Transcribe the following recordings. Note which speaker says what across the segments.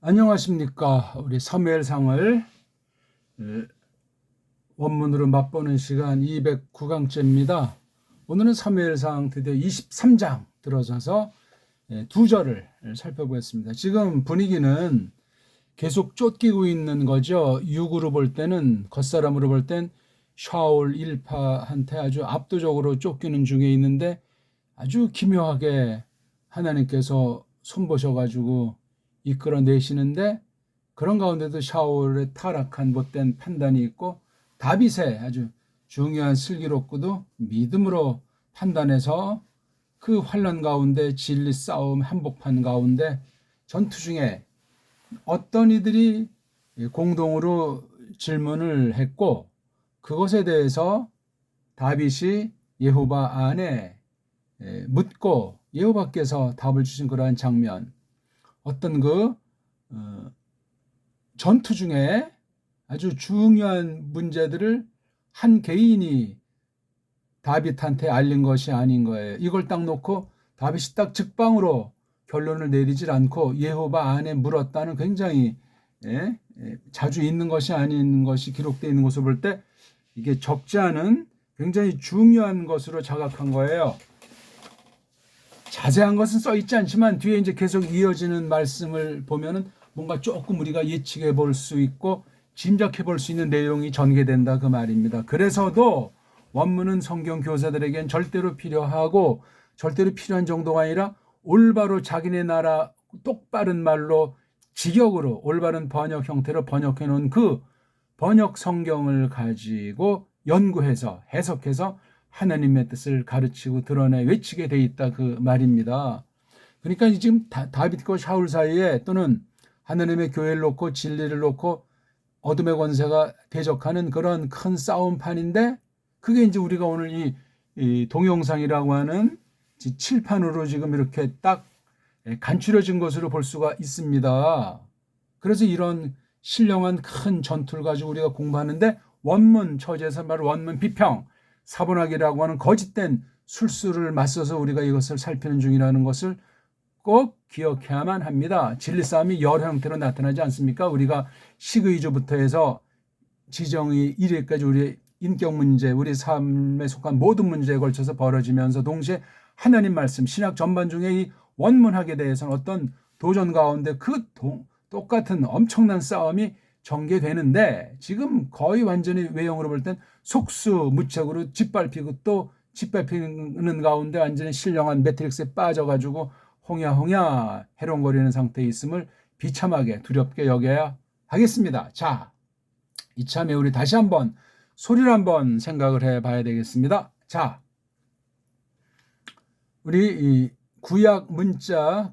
Speaker 1: 안녕하십니까. 우리 사무엘상을 원문으로 맛보는 시간 209강째입니다. 오늘은 사무엘상 드디어 23장 들어서서 두 절을 살펴보겠습니다. 지금 분위기는 계속 쫓기고 있는 거죠. 육으로 볼 때는, 겉사람으로 볼 땐 샤울 일파한테 아주 압도적으로 쫓기는 중에 있는데 아주 기묘하게 하나님께서 손보셔가지고 이끌어내시는데, 그런 가운데도 샤울의 타락한 못된 판단이 있고 다윗의 아주 중요한 슬기롭고도 믿음으로 판단해서 그 환난 가운데 진리 싸움 한복판 가운데 전투 중에 어떤 이들이 공동으로 질문을 했고, 그것에 대해서 다윗이 여호와 안에 묻고 여호와께서 답을 주신 그러한 장면, 어떤 전투 중에 아주 중요한 문제들을 한 개인이 다윗한테 알린 것이 아닌 거예요. 이걸 딱 놓고 다윗이 딱 직방으로 결론을 내리질 않고 여호와 안에 물었다는 굉장히 자주 있는 것이 아닌 것이 기록되어 있는 것을 볼 때 이게 적지 않은 굉장히 중요한 것으로 자각한 거예요. 자세한 것은 써 있지 않지만 뒤에 이제 계속 이어지는 말씀을 보면은 뭔가 조금 우리가 예측해 볼 수 있고 짐작해 볼 수 있는 내용이 전개된다, 그 말입니다. 그래서도 원문은 성경 교사들에겐 절대로 필요하고, 절대로 필요한 정도가 아니라 올바로 자기네 나라 똑바른 말로 직역으로 올바른 번역 형태로 번역해 놓은 그 번역 성경을 가지고 연구해서 해석해서 하나님의 뜻을 가르치고 드러내 외치게 돼 있다, 그 말입니다. 그러니까 지금 다윗과 샤울 사이에, 또는 하나님의 교회를 놓고 진리를 놓고 어둠의 권세가 대적하는 그런 큰 싸움판인데, 그게 이제 우리가 오늘 이 동영상이라고 하는 칠판으로 지금 이렇게 딱 간추려진 것으로 볼 수가 있습니다. 그래서 이런 신령한 큰 전투를 가지고 우리가 공부하는데, 원문 처지에서 바로 원문 비평, 사본학이라고 하는 거짓된 술수를 맞서서 우리가 이것을 살피는 중이라는 것을 꼭 기억해야만 합니다. 진리 싸움이 여러 형태로 나타나지 않습니까? 우리가 식의주부터 해서 지정의 1회까지 우리의 인격 문제, 우리 삶에 속한 모든 문제에 걸쳐서 벌어지면서 동시에 하나님 말씀, 신약 전반 중에 이 원문학에 대해서는 어떤 도전 가운데 똑같은 엄청난 싸움이 전개되는데, 지금 거의 완전히 외형으로 볼 땐 속수무책으로 짓밟히고 또 짓밟히는 가운데 완전히 신령한 매트릭스에 빠져가지고 홍야홍야 해롱거리는 상태에 있음을 비참하게 두렵게 여겨야 하겠습니다. 자, 이참에 우리 다시 한번 소리를 한번 생각을 해봐야 되겠습니다. 자, 우리 이 구약 문자가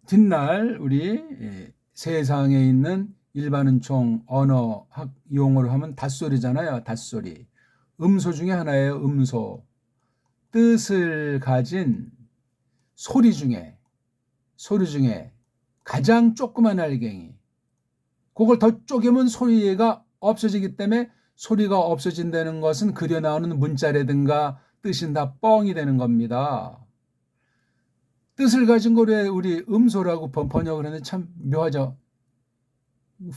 Speaker 1: 뒷날 우리 세상에 있는 일반 은총 언어학 용어로 하면 닷소리잖아요. 닷소리. 음소 중에 하나예요. 음소. 뜻을 가진 소리 중에 가장 조그만 알갱이, 그걸 더 쪼개면 소리가 없어지기 때문에 소리가 없어진다는 것은 그려 나오는 문자라든가 뜻은 다 뻥이 되는 겁니다. 뜻을 가진 거를 우리 음소라고 번역을 하는데 참 묘하죠.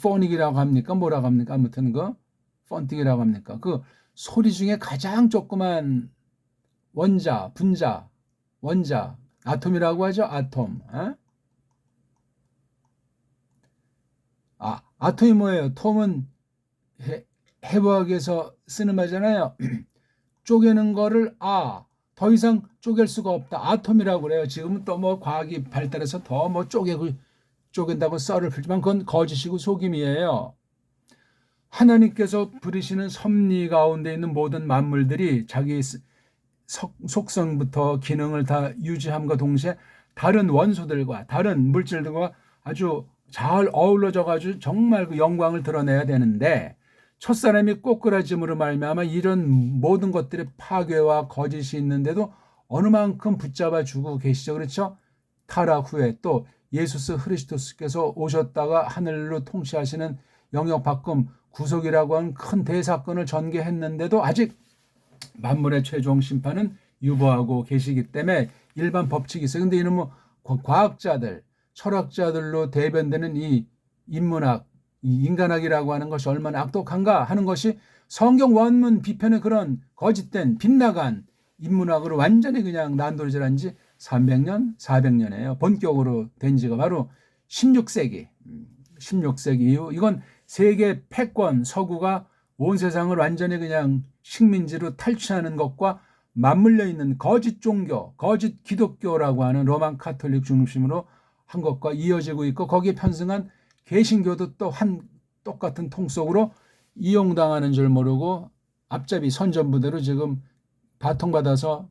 Speaker 1: 포닉이라고 합니까? 뭐라고 합니까? 아무튼 펀틱이라고 합니까? 그 소리 중에 가장 조그만 원자, 분자, 원자, 아톰이라고 하죠. 아톰. 아톰이 뭐예요? 톰은 해부학에서 쓰는 말이잖아요. 쪼개는 거를 더 이상 쪼갤 수가 없다, 아톰이라고 그래요. 지금은 또 뭐 과학이 발달해서 더 뭐 쪼갠다고 썰을 풀지만 그건 거짓이고 속임이에요. 하나님께서 부르시는 섭리 가운데 있는 모든 만물들이 자기 속성부터 기능을 다 유지함과 동시에 다른 원소들과 다른 물질들과 아주 잘 어우러져 가지고 정말 그 영광을 드러내야 되는데, 첫사람이 꼬꾸라짐으로 말미암아 이런 모든 것들의 파괴와 거짓이 있는데도 어느 만큼 붙잡아 주고 계시죠. 그렇죠? 타락 후에 또 예수스 그리스도께서 오셨다가 하늘로 통치하시는 영역 바꿈 구속이라고 하는 큰 대사건을 전개했는데도 아직 만물의 최종 심판은 유보하고 계시기 때문에 일반 법칙이 있어요. 근데 이놈은 과학자들, 철학자들로 대변되는 이 인문학, 이 인간학이라고 하는 것이 얼마나 악독한가 하는 것이 성경 원문 비편의 그런 거짓된 빗나간 인문학으로 완전히 그냥 난도질한 지 300년, 400년이에요. 본격으로 된 지가 바로 16세기. 16세기 이후 이건 세계 패권 서구가 온 세상을 완전히 그냥 식민지로 탈취하는 것과 맞물려 있는 거짓 종교, 거짓 기독교라고 하는 로만 카톨릭 중심으로 한 것과 이어지고 있고 거기에 편승한 개신교도 또 한 똑같은 통 속으로 이용당하는 줄 모르고 앞잡이 선전부대로 지금 바통받아서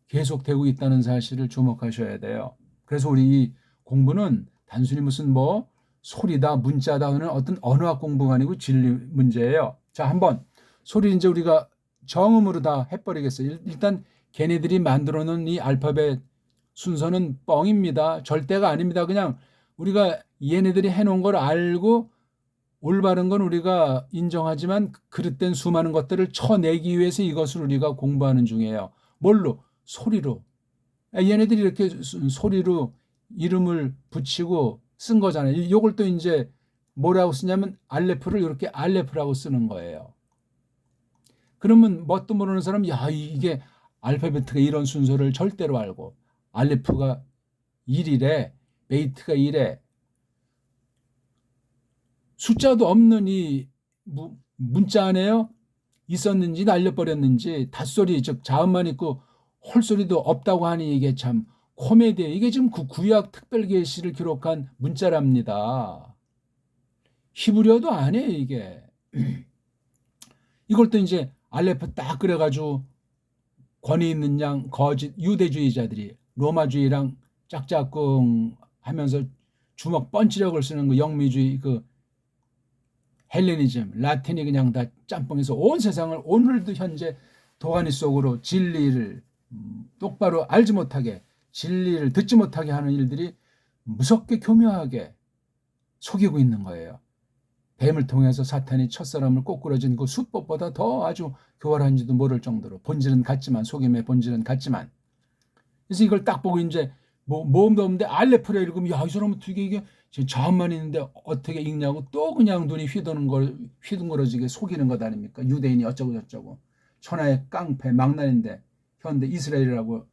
Speaker 1: 계속되고 있다는 사실을 주목하셔야 돼요. 그래서 우리 이 공부는 단순히 무슨 뭐 소리다 문자다 하는 어떤 언어학 공부가 아니고 진리 문제예요. 자, 한번 소리 이제 우리가 정음으로 다 해버리겠어요. 일단 걔네들이 만들어 놓은 이 알파벳 순서는 뻥입니다. 절대가 아닙니다. 그냥 우리가 얘네들이 해놓은 걸 알고 올바른 건 우리가 인정하지만 그릇된 수많은 것들을 쳐내기 위해서 이것을 우리가 공부하는 중이에요. 뭘로? 소리로. 얘네들이 이렇게 소리로 이름을 붙이고 쓴 거잖아요. 이걸 또 이제 뭐라고 쓰냐면 알레프를 이렇게 알레프라고 쓰는 거예요. 그러면 뭣도 모르는 사람, 야, 이게 알파벳가 이런 순서를 절대로 알고 알레프가 1이래, 베이트가 1에 숫자도 없는 이 문자 안에요. 있었는지 날려버렸는지 닷소리 즉 자음만 있고 홀소리도 없다고 하니 이게 참 코미디예요. 이게 지금 구약 특별계시를 기록한 문자랍니다. 히브리어도 아니에요 이게. 이걸 또 이제 알레프 딱 그래가지고 권위 있는 양 거짓 유대주의자들이 로마주의랑 짝짝꿍 하면서 주먹 펀치력을 쓰는 그 영미주의 그 헬레니즘 라틴이 그냥 다 짬뽕해서 온 세상을 오늘도 현재 도가니 속으로 진리를 똑바로 알지 못하게 진리를 듣지 못하게 하는 일들이 무섭게 교묘하게 속이고 있는 거예요. 뱀을 통해서 사탄이 첫사람을 꼬꾸라진 그 수법보다 더 아주 교활한지도 모를 정도로 본질은 같지만 속임의 본질은 같지만 그래서 이걸 딱 보고 이제 모험도 없는데 알레프레 읽으면 야, 이 사람은 어떻게 이게 자음만 있는데 어떻게 읽냐고 또 그냥 눈이 휘둥그러지게 속이는 것 아닙니까? 유대인이 어쩌고 저쩌고 천하의 깡패 망나니인데 현대 이스라엘이라고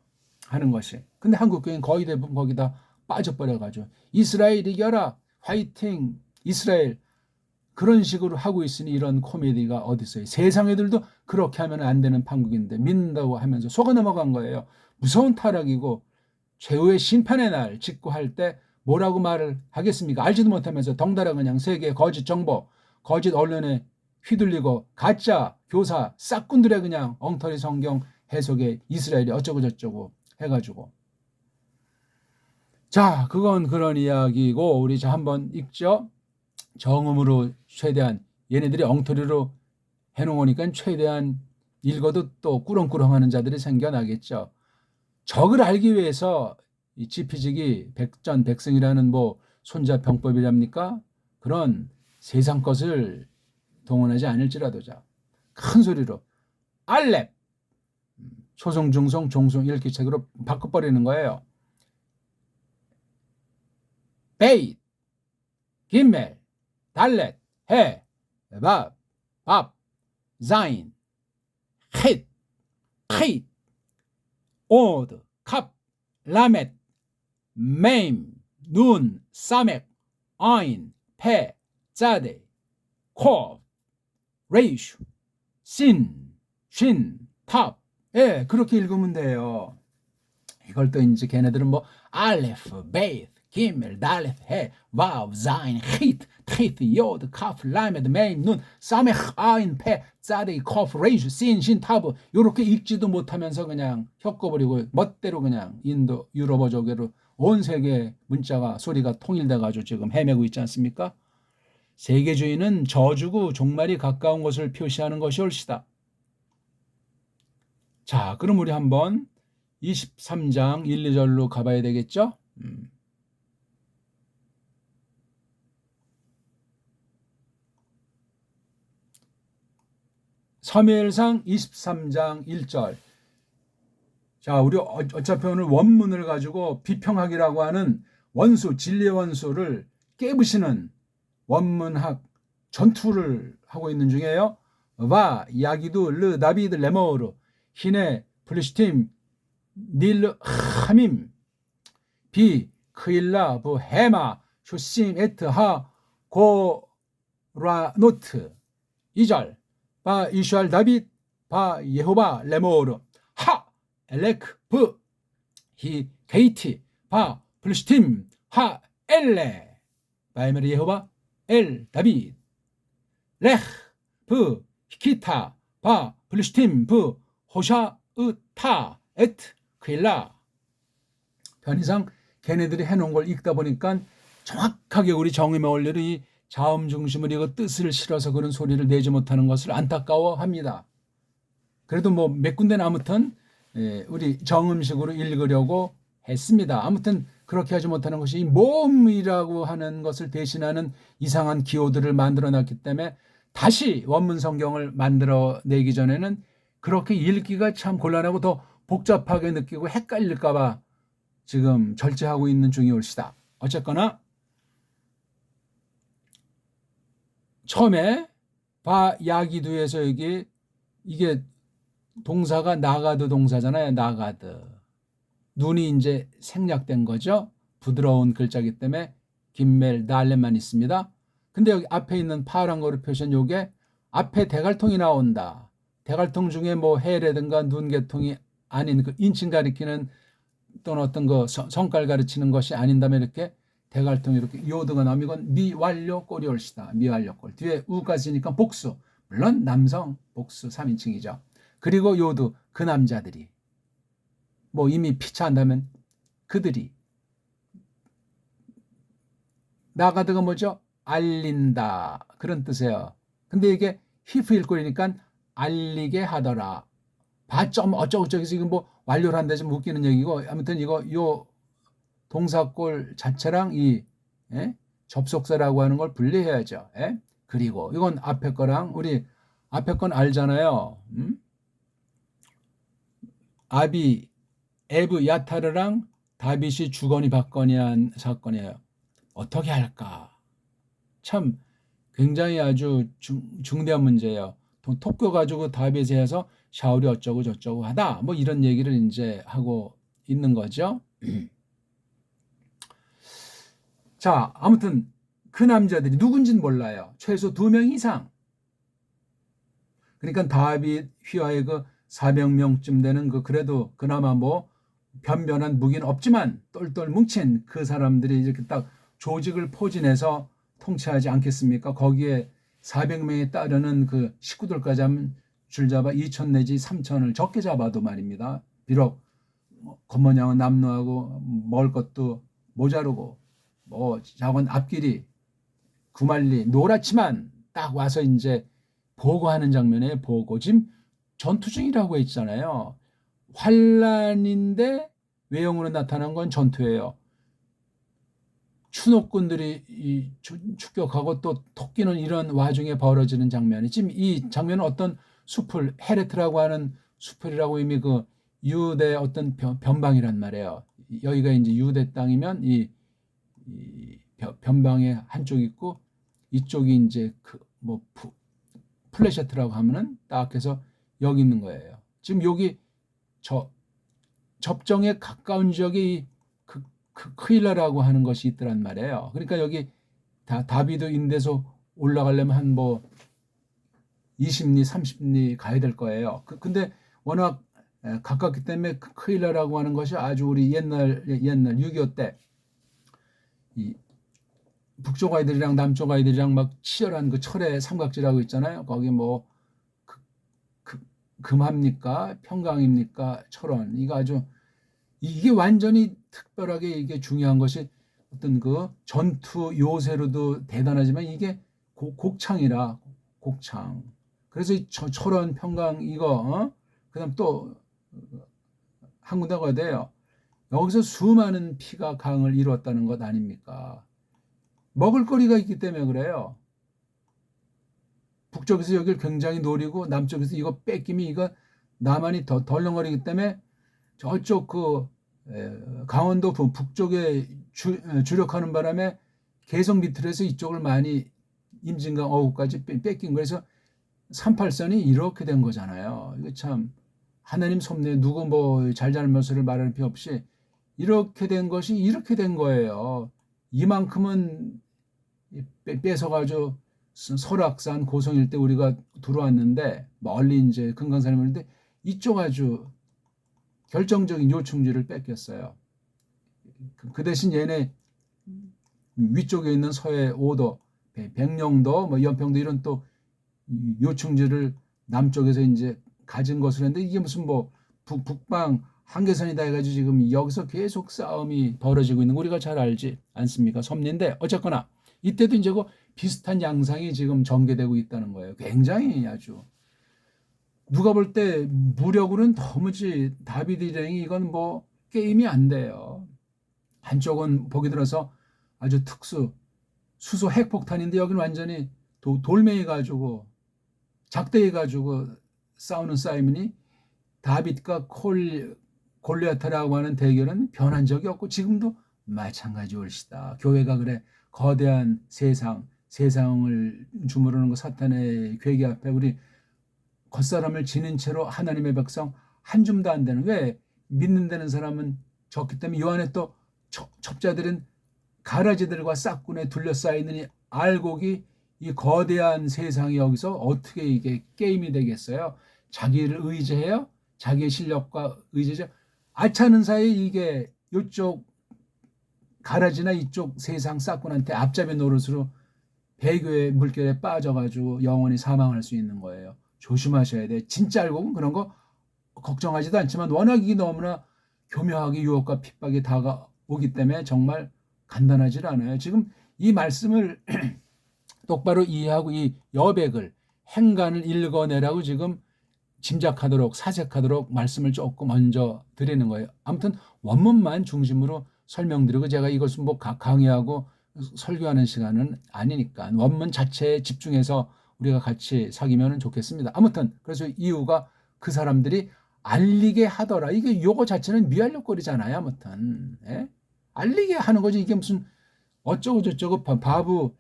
Speaker 1: 하는 것이. 근데 한국 교회는 거의 대부분 거기다 빠져버려가지고 이스라엘 이겨라 화이팅 이스라엘 그런 식으로 하고 있으니 이런 코미디가 어디 있어요. 세상 애들도 그렇게 하면 안 되는 판국인데 믿는다고 하면서 속아 넘어간 거예요. 무서운 타락이고 최후의 심판의 날 직구할 때 뭐라고 말을 하겠습니까? 알지도 못하면서 덩달아 그냥 세계 거짓 정보, 거짓 언론에 휘둘리고 가짜 교사 싹꾼들의 그냥 엉터리 성경 해석에 이스라엘이 어쩌고 저쩌고 해가지고 자, 그건 그런 이야기고 우리 자 한번 읽죠. 정음으로 최대한 얘네들이 엉터리로 해놓으니까 최대한 읽어도 또 꾸렁꾸렁하는 자들이 생겨나겠죠. 적을 알기 위해서 이 지피지기 백전백승이라는 뭐 손자병법이랍니까? 그런 세상 것을 동원하지 않을지라도 자 큰 소리로 알렙 초성 중성 종성 이렇게 책으로 바꿔버리는 거예요. 베잇 김멜 달렛 해 밥 자인 헷 칫 오드 캅 라멧 메임 눈 사맥 아인 페 자데 코 레이슈 신 탑 예, 그렇게 읽으면 돼요. 이걸 또 이제 걔네들은 뭐 알레프 베이트 기멜 달렛 해 와우 자인 히트 요드 카프 라메드 메임 눈 사메 아인 페 자데 코프 레이슈 신 타브 요렇게 읽지도 못하면서 그냥 혀꺼버리고 멋대로 그냥 인도 유럽어족으로 온 세계 문자가 소리가 통일돼 가지고 지금 헤매고 있지 않습니까? 세계주의는 저주고 종말이 가까운 것을 표시하는 것이 옳시다. 자, 그럼 우리 한번 23장 1, 2절로 가봐야 되겠죠? 사무엘상 23장 1절. 자, 우리 어차피 오늘 원문을 가지고 비평학이라고 하는 원수, 진리의 원수를 깨부시는 원문학 전투를 하고 있는 중이에요. 와 야기두 르 다비드 레모르 히네 플리시팀 닐 하밈 비 크일라 부 헤마 쇼심 에트 하 고라노트 2절 바 이슈알 다빗 바 예호바 레모르 하 엘레크 부히 게이티 바 플리시팀 하 엘레 바이메르 예호바 엘 다빗 레흐 부 히키타 바 플리시팀 부 호샤 으타 에트 크일라. 편의상 걔네들이 해놓은 걸 읽다 보니까 정확하게 우리 정음의 원리로 이 자음 중심을 이거 뜻을 실어서 그런 소리를 내지 못하는 것을 안타까워합니다. 그래도 뭐 몇 군데는 아무튼 우리 정음식으로 읽으려고 했습니다. 아무튼 그렇게 하지 못하는 것이 이 모음이라고 하는 것을 대신하는 이상한 기호들을 만들어놨기 때문에 다시 원문 성경을 만들어내기 전에는 그렇게 읽기가 참 곤란하고 더 복잡하게 느끼고 헷갈릴까 봐 지금 절제하고 있는 중이올시다. 어쨌거나 처음에 바 야기두에서 이게 동사가 나가드 동사잖아요. 나가드. 눈이 이제 생략된 거죠. 부드러운 글자이기 때문에 김멜 달렛만 있습니다. 근데 여기 앞에 있는 파란 거로 표시한 요게 앞에 대갈통이 나온다. 대갈통 중에 뭐 해라든가 눈개통이 아닌 그 인칭 가리키는 또는 어떤 거 성깔 가르치는 것이 아닌다면 이렇게 대갈통 이렇게 요드가 나오면 이건 미완료 꼴이 올시다. 미완료 꼴. 뒤에 우까지니까 복수. 물론 남성 복수 3인칭이죠. 그리고 요드 그 남자들이 뭐 이미 피차한다면 그들이 나가드가 뭐죠? 알린다 그런 뜻이에요. 근데 이게 히프일 꼴이니까 알리게 하더라. 바점 어쩌고저쩌고 지금 뭐 완료를 한다 좀 웃기는 얘기고 아무튼 이거 요 동사꼴 자체랑 이 접속사라고 하는 걸 분리해야죠. 그리고 이건 앞에 거랑 우리 앞에 건 알잖아요. 아비 에브 야타르랑 다빗이 주거니 받거니 한 사건이에요. 어떻게 할까? 참 굉장히 아주 중대한 문제예요. 토끼 가지고 다빗에 해서 샤울이 어쩌고 저쩌고 하다 뭐 이런 얘기를 이제 하고 있는 거죠. 자, 아무튼 그 남자들이 누군지는 몰라요. 최소 2명 이상. 그러니까 다빗 휘하의 그 400명쯤 되는 그 그래도 그나마 뭐 변변한 무기는 없지만 똘똘 뭉친 그 사람들이 이렇게 딱 조직을 포진해서 통치하지 않겠습니까? 거기에 400명에 따르는 그 식구들까지 하면 줄 잡아 2천 내지 3천을 적게 잡아도 말입니다. 비록 겉모양은 남루하고 먹을 것도 모자르고 뭐 작은 앞길이 구말리 노랗지만 딱 와서 이제 보고하는 장면에 보고 지금 전투 중이라고 했잖아요. 환란인데 외형으로 나타난 건 전투예요. 추노꾼들이 축격하고 또 토끼는 이런 와중에 벌어지는 장면이 지금 이 장면은 어떤 숲을 헤레트라고 하는 숲이라고 이미 그 유대 어떤 변방이란 말이에요. 여기가 이제 유대 땅이면 이 변방의 한쪽이 있고 이쪽이 이제 그 뭐 플래셔트라고 하면은 딱 해서 여기 있는 거예요. 지금 여기 접정에 가까운 지역이 그 크일라라고 하는 것이 있더란 말이에요. 그러니까 여기 다비드 인데서 올라가려면 한 뭐 20리, 30리 가야 될 거예요. 근데 워낙 가깝기 때문에 크일라라고 하는 것이 아주 우리 옛날 6.25 때 이 북쪽 아이들이랑 남쪽 아이들이랑 막 치열한 그 철의 삼각지라고 있잖아요. 거기 뭐 금합니까? 평강입니까? 철원. 이거 아주 이게 완전히 특별하게 이게 중요한 것이 어떤 그 전투 요새로도 대단하지만 이게 곡창이라 곡창. 그래서 이 철원 평강 이거 그다음 또 한 군데 가야 돼요. 여기서 수많은 피가 강을 이루었다는 것 아닙니까? 먹을거리가 있기 때문에 그래요. 북쪽에서 여기를 굉장히 노리고 남쪽에서 이거 뺏기면 이거 나만이 더 덜렁거리기 때문에 저쪽 그 강원도 북쪽에 주력하는 바람에 계속 밑으로서 이쪽을 많이 임진강 어구까지 뺏긴 거에서 38선이 이렇게 된 거잖아요. 이거 참 하나님 섭리 누구 뭐 잘잘못을 말할 필요 없이 이렇게 된 것이 이렇게 된 거예요. 이만큼은 뺏어가지고 설악산 고성 일대 우리가 들어왔는데 멀리 이제 금강산에 오는데 이쪽 아주 결정적인 요충지를 뺏겼어요. 그 대신 얘네 위쪽에 있는 서해 5도, 백령도, 뭐 연평도 이런 또 요충지를 남쪽에서 이제 가진 것을 했는데 이게 무슨 뭐 북방 한계선이다 해가지고 지금 여기서 계속 싸움이 벌어지고 있는 거 우리가 잘 알지 않습니까? 섭리인데 어쨌거나 이때도 이제 그 비슷한 양상이 지금 전개되고 있다는 거예요. 굉장히 아주 누가 볼 때 무력으로는 도무지 다비드 일행이 이건 뭐 게임이 안 돼요. 한쪽은 보기 들어서 아주 특수 수소 핵폭탄인데 여기는 완전히 돌멩이 가지고 작대기 가지고 싸우는 싸움이니 다빗과 골리앗이라고 하는 대결은 변한 적이 없고 지금도 마찬가지 올시다. 교회가 그래 거대한 세상을 주무르는 거 사탄의 괴계 앞에 우리 겉사람을 지닌 채로 하나님의 백성 한 줌도 안 되는 왜 믿는 데는 사람은 적기 때문에 요 안에 또 첩자들은 가라지들과 싹군에 둘러싸여 있는 이 알곡이 이 거대한 세상이 여기서 어떻게 이게 게임이 되겠어요? 자기를 의지해요? 자기의 실력과 의지죠. 알차는 사이에 이게 이쪽 가라지나 이쪽 세상 싹군한테 앞잡이 노릇으로 배교의 물결에 빠져가지고 영원히 사망할 수 있는 거예요. 조심하셔야 돼. 진짜 알고는 그런 거 걱정하지도 않지만 워낙 이게 너무나 교묘하게 유혹과 핍박이 다가오기 때문에 정말 간단하지 않아요. 지금 이 말씀을 똑바로 이해하고 이 여백을 행간을 읽어내라고 지금 짐작하도록 사색하도록 말씀을 조금 먼저 드리는 거예요. 아무튼 원문만 중심으로 설명드리고 제가 이것은 뭐 강의하고 설교하는 시간은 아니니까 원문 자체에 집중해서 우리가 같이 사귀면 좋겠습니다. 아무튼 그래서 이유가 그 사람들이 알리게 하더라. 이게 요거 자체는 미완료거리잖아요. 아무튼 알리게 하는 거지. 이게 무슨 어쩌고 저쩌고 바보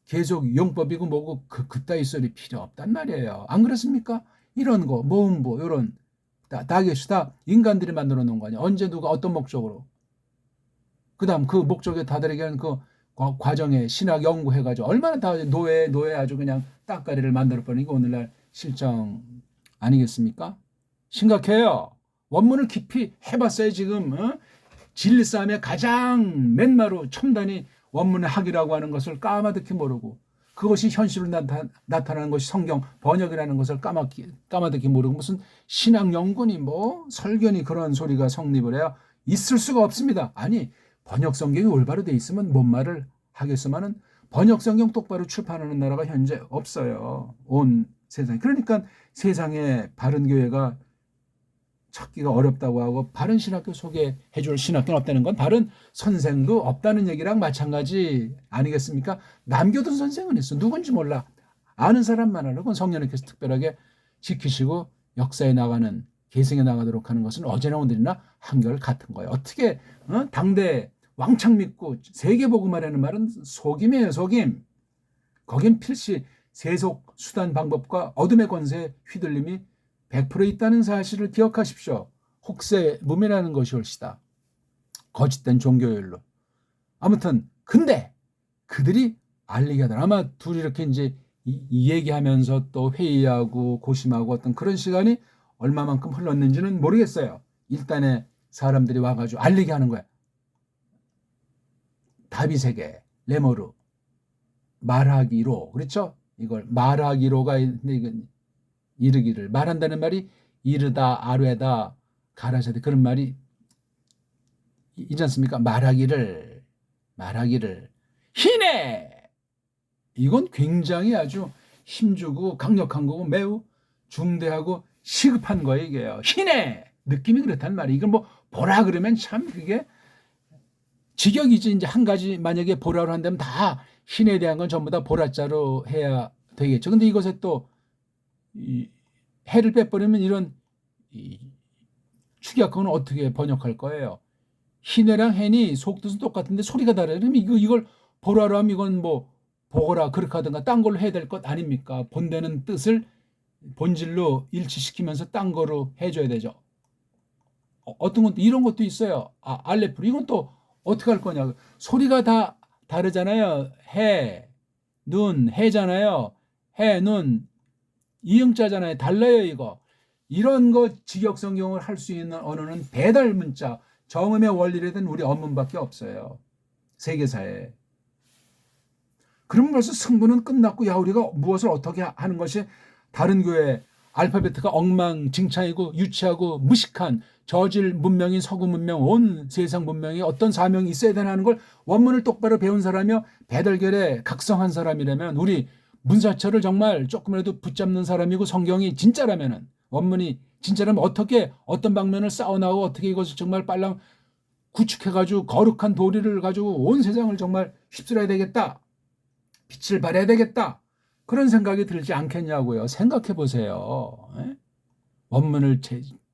Speaker 1: 계속 용법이고 뭐고 그따위 소리 필요 없단 말이에요. 안 그렇습니까? 이런 거 모음보 이런 다 인간들이 만들어 놓은 거 아니야. 언제 누가 어떤 목적으로 그다음 그 목적에 다다르게 그 과정에 신학 연구해가지고 얼마나 다 노예 아주 그냥 따까리를 만들어버리는 게 오늘날 실정 아니겠습니까? 심각해요. 원문을 깊이 해봤어요. 지금 진리 싸움의 가장 맨마루 첨단이 원문의 학이라고 하는 것을 까마득히 모르고 그것이 현실로 나타나는 것이 성경 번역이라는 것을 까마득히 모르고 무슨 신학 연구니 뭐 설교니 그런 소리가 성립을 해야 있을 수가 없습니다. 아니 번역 성경이 올바로 돼 있으면 뭔 말을 하겠으면은 번역 성경 똑바로 출판하는 나라가 현재 없어요. 온 세상에. 그러니까 세상에 바른 교회가 찾기가 어렵다고 하고 바른 신학교 소개해 줄 신학교는 없다는 건 바른 선생도 없다는 얘기랑 마찬가지 아니겠습니까? 남겨둔 선생은 있어. 누군지 몰라. 아는 사람만 알고 성령님께서 특별하게 지키시고 역사에 나가는 계승에 나가도록 하는 것은 어제나 오늘이나 한결 같은 거예요. 어떻게 당대 왕창 믿고 세계복음화라는 말은 속임이에요. 속임. 거긴 필시 세속 수단 방법과 어둠의 권세에 휘둘림이 100% 있다는 사실을 기억하십시오. 혹세 무민하는 것이 옳시다. 거짓된 종교율로. 아무튼 근데 그들이 알리게 하더라. 아마 둘이 이렇게 이제 얘기하면서 또 회의하고 고심하고 어떤 그런 시간이 얼마만큼 흘렀는지는 모르겠어요. 일단에 사람들이 와가지고 알리게 하는 거야. 다비세계, 레모르, 말하기로. 그렇죠? 이걸 말하기로가 이건 이르기를 말한다는 말이 이르다, 아뢰다, 가라사대 그런 말이 있지 않습니까? 말하기를 희내 이건 굉장히 아주 힘주고 강력한 거고 매우 중대하고 시급한 거예요. 이게요. 희내 느낌이 그렇단 말이에요. 이걸 뭐 보라 그러면 참 그게 직역이지. 이제 한 가지 만약에 보라로 한다면 다 신에 대한 건 전부 다 보라자로 해야 되겠죠. 근데 이것에 또 해를 빼버리면 이런 축약어는 어떻게 번역할 거예요? 희내랑 해니 속뜻은 똑같은데 소리가 다르요. 그럼 이걸 보라로 하면 이건 뭐 보거라 그렇게 하든가 딴 걸로 해야 될 것 아닙니까? 본되는 뜻을 본질로 일치시키면서 딴 거로 해줘야 되죠. 어떤 것도 이런 것도 있어요. 알레프로 이건 또 어떻게 할 거냐. 소리가 다 다르잖아요. 해, 눈, 해잖아요. 해, 눈, 이응자잖아요. 달라요 이거. 이런 거 직역성경을 할 수 있는 언어는 배달 문자, 정음의 원리를 든 우리 언문밖에 없어요. 세계사에. 그러면 벌써 승부는 끝났고 야 우리가 무엇을 어떻게 하는 것이 다른 교회 알파벳가 엉망진창이고 유치하고 무식한 저질 문명인 서구 문명 온 세상 문명에 어떤 사명이 있어야 되나 하는 걸 원문을 똑바로 배운 사람이요 배달결에 각성한 사람이라면 우리 문사처를 정말 조금이라도 붙잡는 사람이고 성경이 진짜라면은 원문이 진짜라면 어떻게 어떤 방면을 쌓아나가고 어떻게 이것을 정말 빨랑 구축해가지고 거룩한 도리를 가지고 온 세상을 정말 휩쓸어야 되겠다. 빛을 발해야 되겠다. 그런 생각이 들지 않겠냐고요. 생각해 보세요. 원문을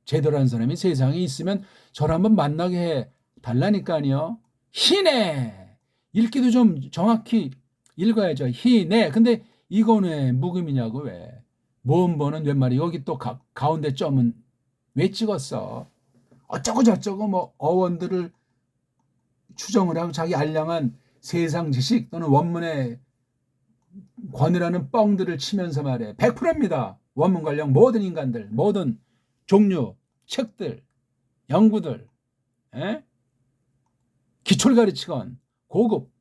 Speaker 1: 제대로 한 사람이 세상에 있으면 저를 한번 만나게 해 달라니까요. 희네. 읽기도 좀 정확히 읽어야죠. 희네. 근데 이건 왜 묵음이냐고 왜. 모음번은 웬 말이야. 여기 또 가운데 점은 왜 찍었어. 어쩌고 저쩌고 뭐 어원들을 추정을 하고 자기 알량한 세상 지식 또는 원문의 권위라는 뻥들을 치면서 말해. 100%입니다. 원문 관련 모든 인간들, 모든 종류, 책들, 연구들, 기초를 가르치건 고급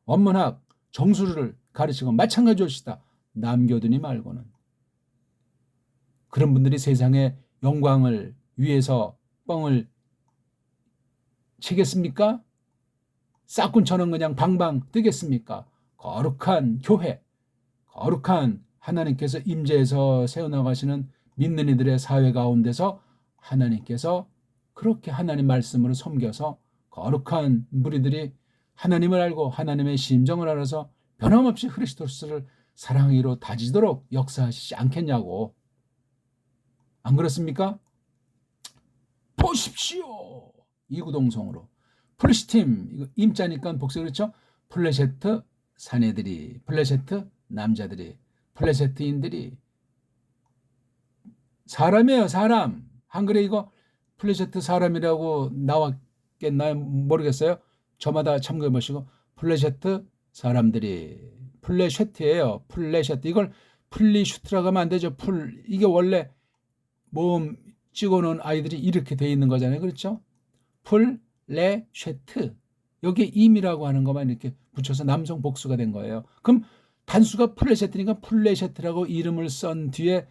Speaker 1: 원문학, 정수를 가르치건 마찬가지일시다. 남겨두니 말고는. 그런 분들이 세상의 영광을 위해서 뻥을 치겠습니까? 싹군처럼 그냥 방방 뜨겠습니까? 거룩한 교회, 거룩한 하나님께서 임재해서 세워나가시는 믿는 이들의 사회 가운데서 하나님께서 그렇게 하나님 말씀으로 섬겨서 거룩한 무리들이 하나님을 알고 하나님의 심정을 알아서 변함없이 그리스도를 사랑하기로 다지도록 역사하시지 않겠냐고. 안 그렇습니까? 보십시오. 이구동성으로. 플리시팀, 이거 임자니까 복수 그렇죠? 플레셰트 사내들이, 플레셰트 남자들이, 플레셰트인들이 사람이에요. 사람. 한글에 이거 플레셰트 사람이라고 나왔겠나요? 모르겠어요. 저마다 참고해 보시고 플레셰트 사람들이 플레셰트예요. 플레셰트. 이걸 플리슈트라고 하면 안 되죠. 이게 원래 모음 찍어놓은 아이들이 이렇게 돼 있는 거잖아요. 그렇죠? 플레셰트. 여기에 임이라고 하는 것만 이렇게 붙여서 남성 복수가 된 거예요. 그럼 단수가 플레셰트니까 플레셰트라고 이름을 쓴 뒤에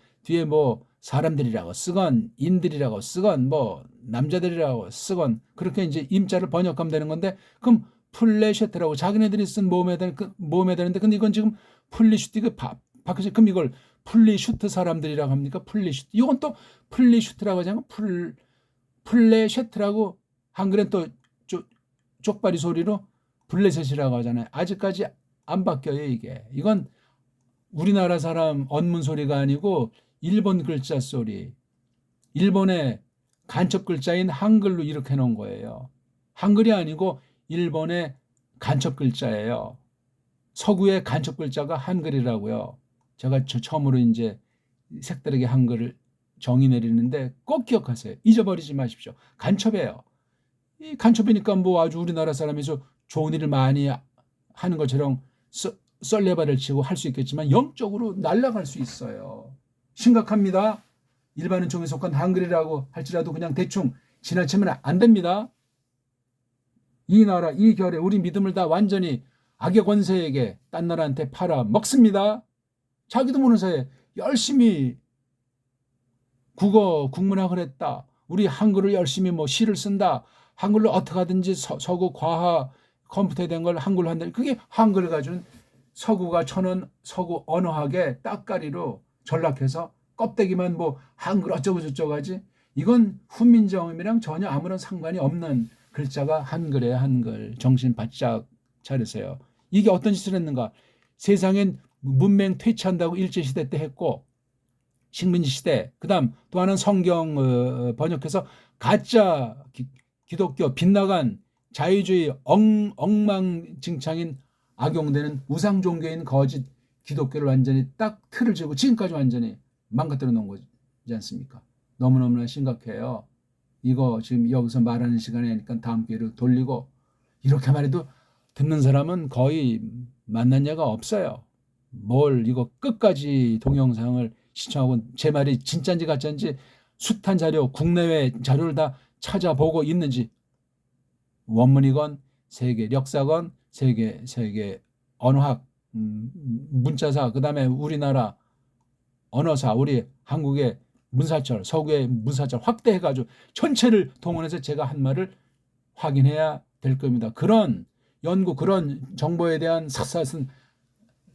Speaker 1: 뭐 사람들이라고 쓰건 인들이라고 쓰건 뭐 남자들이라고 쓰건 그렇게 이제 임자를 번역하면 되는 건데 그럼 플레셰트라고 자기네들이 쓴 모음에 되는데 근데 이건 지금 플리슈트 이거 바뀌었어요. 그럼 이걸 플리슈트 사람들이라고 합니까? 플리슈트. 이건 또 플리슈트라고 하잖아요. 플레셰트라고 한글엔 또 쪽발이 소리로 블레셋이라고 하잖아요. 아직까지 안 바뀌어요, 이게. 이건 우리나라 사람 언문 소리가 아니고 일본 글자 소리. 일본의 간첩 글자인 한글로 이렇게 해놓은 거예요. 한글이 아니고 일본의 간첩 글자예요. 서구의 간첩 글자가 한글이라고요. 제가 처음으로 이제 색다르게 한글을 정의 내리는데 꼭 기억하세요. 잊어버리지 마십시오. 간첩이에요. 이 간첩이니까 뭐 아주 우리나라 사람에서 좋은 일을 많이 하는 것처럼 썰레발을 치고 할 수 있겠지만 영적으로 날아갈 수 있어요. 심각합니다. 일반 은총에 속한 한글이라고 할지라도 그냥 대충 지나치면 안 됩니다. 이 나라 이 결에 우리 믿음을 다 완전히 악의 권세에게 딴 나라한테 팔아 먹습니다. 자기도 모르는 사이에 열심히 국문학을 했다. 우리 한글을 열심히 뭐 시를 쓴다. 한글로 어떻게 하든지 서구 과학 컴퓨터에 된 걸 한글로 한다. 그게 한글을 가지고 서구가 쳐놓은 서구 언어학의 따까리로 전락해서 껍데기만 뭐 한글 어쩌고 저쩌고 하지. 이건 훈민정음이랑 전혀 아무런 상관이 없는 글자가 한글이에요. 한글. 정신 바짝 차리세요. 이게 어떤 짓을 했는가. 세상엔 문맹 퇴치한다고 일제시대 때 했고 식민지 시대 그 다음 또 하나는 성경 번역해서 가짜 기독교 빗나간 자유주의 엉망진창인 악용되는 우상 종교인 거짓 기독교를 완전히 딱 틀을 지고 지금까지 완전히 망가뜨려 놓은 거지 않습니까? 너무너무나 심각해요. 이거 지금 여기서 말하는 시간이 아니니까 다음 기회로 돌리고, 이렇게 말해도 듣는 사람은 거의 만난 예가 없어요. 뭘 이거 끝까지 동영상을 시청하고 제 말이 진짜인지 가짜인지 숱한 자료, 국내외 자료를 다 찾아보고 있는지, 원문이건 세계 역사건 세계 언어학, 문자사, 그다음에 우리나라 언어사, 우리 한국의 문사철, 서구의 문사철 확대해가지고 전체를 동원해서 제가 한 말을 확인해야 될 겁니다. 그런 연구, 그런 정보에 대한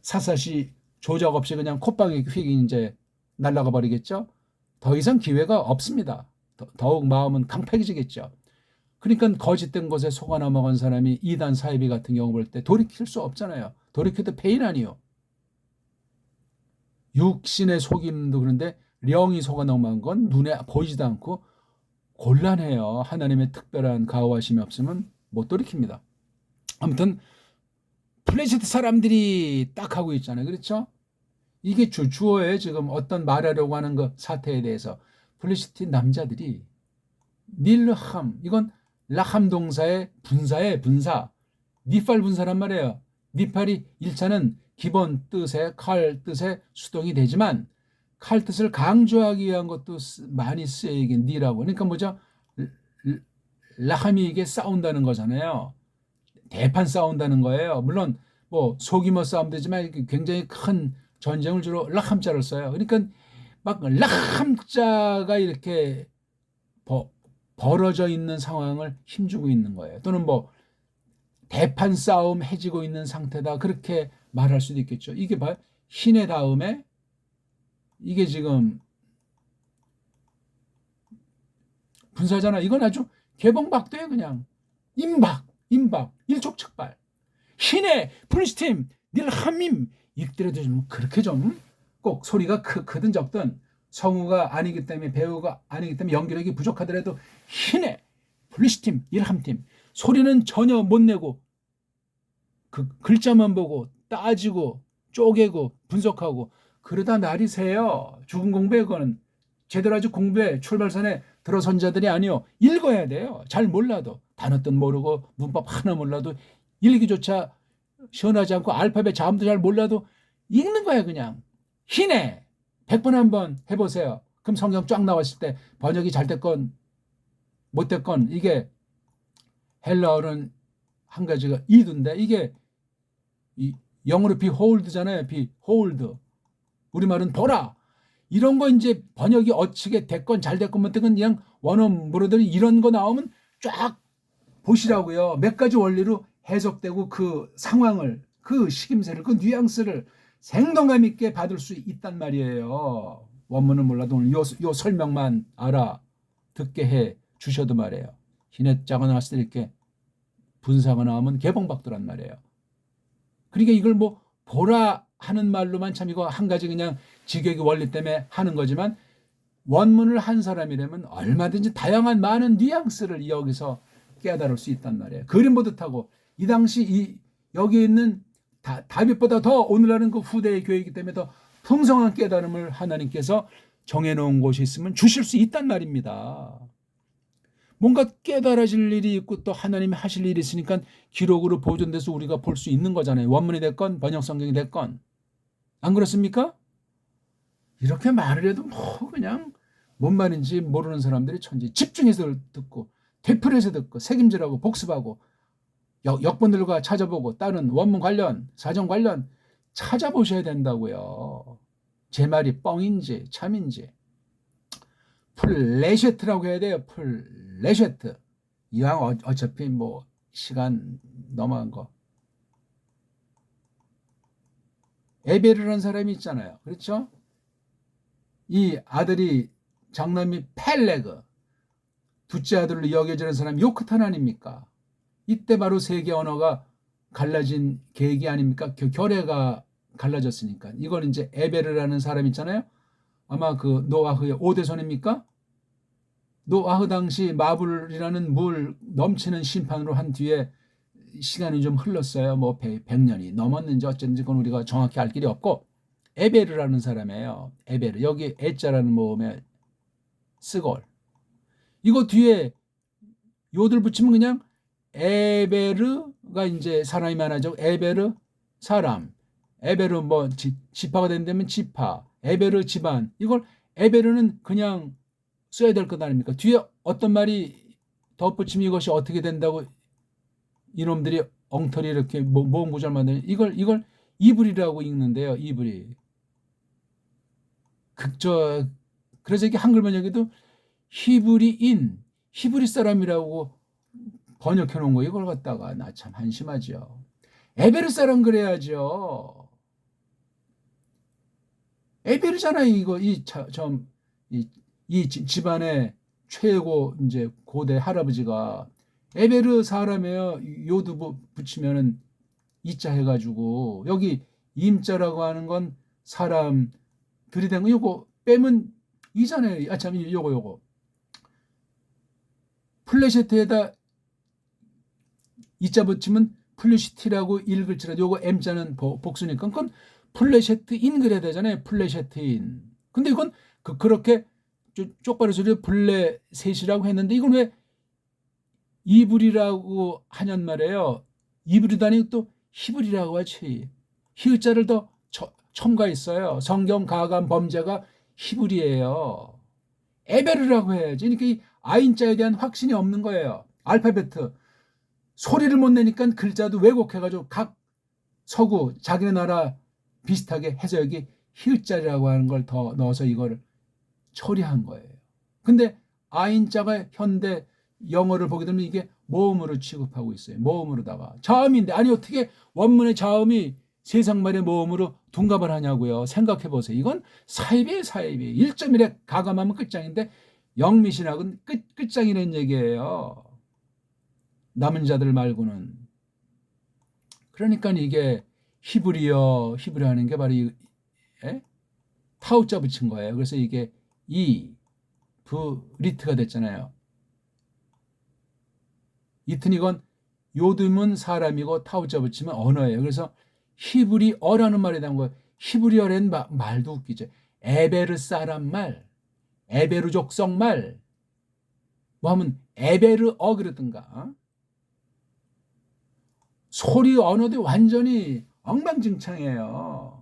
Speaker 1: 샅샅이 조작 없이 그냥 콧방에 휙 이제 날아가 버리겠죠. 더 이상 기회가 없습니다. 더욱 마음은 강팍해지겠죠. 그러니까 거짓된 것에 속아 넘어간 사람이 이단 사이비 같은 경우 볼 때 돌이킬 수 없잖아요. 돌이켜도 페인 아니요. 육신의 속임도 그런데 영이 속아 넘어간 건 눈에 보이지도 않고 곤란해요. 하나님의 특별한 가호하심이 없으면 못 돌이킵니다. 아무튼 플래시트 사람들이 딱 하고 있잖아요. 그렇죠? 이게 주어에 지금 어떤 말하려고 하는 그 사태에 대해서 플래시트 남자들이 닐함, 이건 라함 동사의 분사의 분사, 니팔 분사란 말이에요. 니팔이 1차는 기본 뜻의 칼 뜻의 수동이 되지만 칼 뜻을 강조하기 위한 것도 많이 쓰이긴 니라고. 그러니까 뭐죠? 라함이 이게 싸운다는 거잖아요. 대판 싸운다는 거예요. 물론 뭐 소규모 싸움 되지만 굉장히 큰 전쟁을 주로 라함자를 써요. 그러니까 막 라함자가 이렇게 벌어져 있는 상황을 힘주고 있는 거예요. 또는 뭐 대판 싸움 해지고 있는 상태다, 그렇게 말할 수도 있겠죠. 이게 봐요. 신의 다음에 이게 지금 분사잖아. 이건 아주 개봉박도예요. 그냥 임박 일촉즉발. 신의 플리스팀 닐함임 읽더라도 좀 그렇게 좀 꼭 소리가 크든 적든 성우가 아니기 때문에, 배우가 아니기 때문에 연기력이 부족하더라도 신의 플리스팀 닐함팀 소리는 전혀 못 내고 그 글자만 보고 따지고 쪼개고 분석하고 그러다 날이 새요. 죽은 공부에, 그거는 제대로 아주 공부에 출발선에 들어선 자들이 아니요. 읽어야 돼요. 잘 몰라도 단어 뜻 모르고 문법 하나 몰라도 읽기조차 시원하지 않고 알파벳 자음도 잘 몰라도 읽는 거야. 그냥 희네 100번 한번 해보세요. 그럼 성경 쫙 나왔을 때 번역이 잘 됐건 못 됐건 이게 헬라어는 한 가지가 이두인데 이게 영어로 behold잖아요. behold. 우리말은 보라. 이런 거 이제 번역이 어떻게 됐건 잘 됐건 못 됐건 그냥 원어물어들이 이런 거 나오면 쫙 보시라고요. 몇 가지 원리로 해석되고 그 상황을, 그 식임새를, 그 뉘앙스를 생동감 있게 받을 수 있단 말이에요. 원문은 몰라도 오늘 요 설명만 알아 듣게 해 주셔도 말이에요. 희넷자가 나왔을 때 이렇게 분사가 나오면 개봉박도란 말이에요. 그러니까 이걸 뭐 보라 하는 말로만 참 이거 한 가지 그냥 직역의 원리 때문에 하는 거지만 원문을 한 사람이라면 얼마든지 다양한 많은 뉘앙스를 여기서 깨달을 수 있단 말이에요. 그림 보듯 하고 이 당시 여기 있는 다윗보다 더 오늘날은 그 후대의 교회이기 때문에 더 풍성한 깨달음을 하나님께서 정해놓은 곳이 있으면 주실 수 있단 말입니다. 뭔가 깨달아질 일이 있고 또 하나님이 하실 일이 있으니까 기록으로 보존돼서 우리가 볼 수 있는 거잖아요. 원문이 됐건 번역 성경이 됐건. 안 그렇습니까? 이렇게 말을 해도 뭐 그냥 뭔 말인지 모르는 사람들이 천지. 집중해서 듣고 되풀이해서 듣고 책임지라고 복습하고 역본들과 찾아보고 다른 원문 관련 사정 관련 찾아보셔야 된다고요. 제 말이 뻥인지 참인지. 플래시트라고 해야 돼요. 플래시트. 이왕 어차피 뭐 시간 넘어간 거. 에베르라는 사람이 있잖아요. 그렇죠? 이 아들이 장남이 펠레그, 둘째 아들로 여겨지는 사람이 요크탄 아닙니까? 이때 바로 세계 언어가 갈라진 계기 아닙니까? 결례가 갈라졌으니까. 이걸 이제 에베르라는 사람 있잖아요. 아마 그 노아흐의 5대손입니까? 노아흐 당시 마블이라는 물 넘치는 심판으로 한 뒤에 시간이 좀 흘렀어요. 뭐 100년이 넘었는지 어쨌든지 그건 우리가 정확히 알 길이 없고, 에베르라는 사람이에요. 에베르. 여기 에자라는 모음에 스골. 이거 뒤에 요들 붙이면 그냥 에베르가 이제 사람이 많아져. 에베르 사람. 에베르 뭐 지파가 된다면 지파. 에베르 집안. 이걸 에베르는 그냥 써야 될 것 아닙니까? 뒤에 어떤 말이 덧붙이면 이것이 어떻게 된다고 이놈들이 엉터리 이렇게 모음 구절 만드는 이걸 이불이라고 읽는데요. 이불이. 그래서 이게 한글 번역에도 히브리인, 히브리 사람이라고 번역해 놓은 거 이걸 갖다가 나 참 한심하죠. 에베르 사람 그래야죠. 에베르잖아요. 이거 이 집안의 최고 이제 고대 할아버지가 에베르 사람이에요. 요도 붙이면은 이자 해가지고 여기 임자라고 하는 건 사람 들이댄 거 요거 빼면 이잖아요. 아 참 요거 플래시트에다 이자 붙이면 플래시티라고 읽을지라도 요거 M자는 복수니까 그건 플래시트인 그래야 되잖아요. 플래시트인. 근데 이건 그렇게 쪽발이 소리로 블레셋이라고 했는데 이건 왜 이불이라고 하냔 말이에요. 이불이도 아니고 또 히브리라고 하지. 히읗자를 더 첨가했어요. 성경 가감 범죄가 히브리예요. 에베르라고 해야지. 그러니까 이 아인자에 대한 확신이 없는 거예요. 알파벳 소리를 못 내니까 글자도 왜곡해가지고 각 서구 자기네 나라 비슷하게 해서 여기 히읗자리라고 하는 걸 더 넣어서 이걸 처리한 거예요. 근데 아인자가 현대 영어를 보게 되면 이게 모음으로 취급하고 있어요. 모음으로다가 자음인데 아니 어떻게 원문의 자음이 세상말의 모음으로 둔갑을 하냐고요. 생각해 보세요. 이건 사입이에요. 사입이 1.1에 가감하면 끝장인데 영미신학은 끝장이라는 얘기예요. 남은 자들 말고는. 그러니까 이게 히브리어 하는 게 바로 타우자 붙인 거예요. 그래서 이게 리트가 됐잖아요. 이튼 이건 요즘은 사람이고 타우자 붙이면 언어예요. 그래서 히브리어라는 말이 나온 거예요. 히브리어라는 말도 웃기죠. 에베르 사람 말, 에베르 족성 말, 뭐 하면 에베르어 그러든가. 소리 언어도 완전히 엉망진창이에요.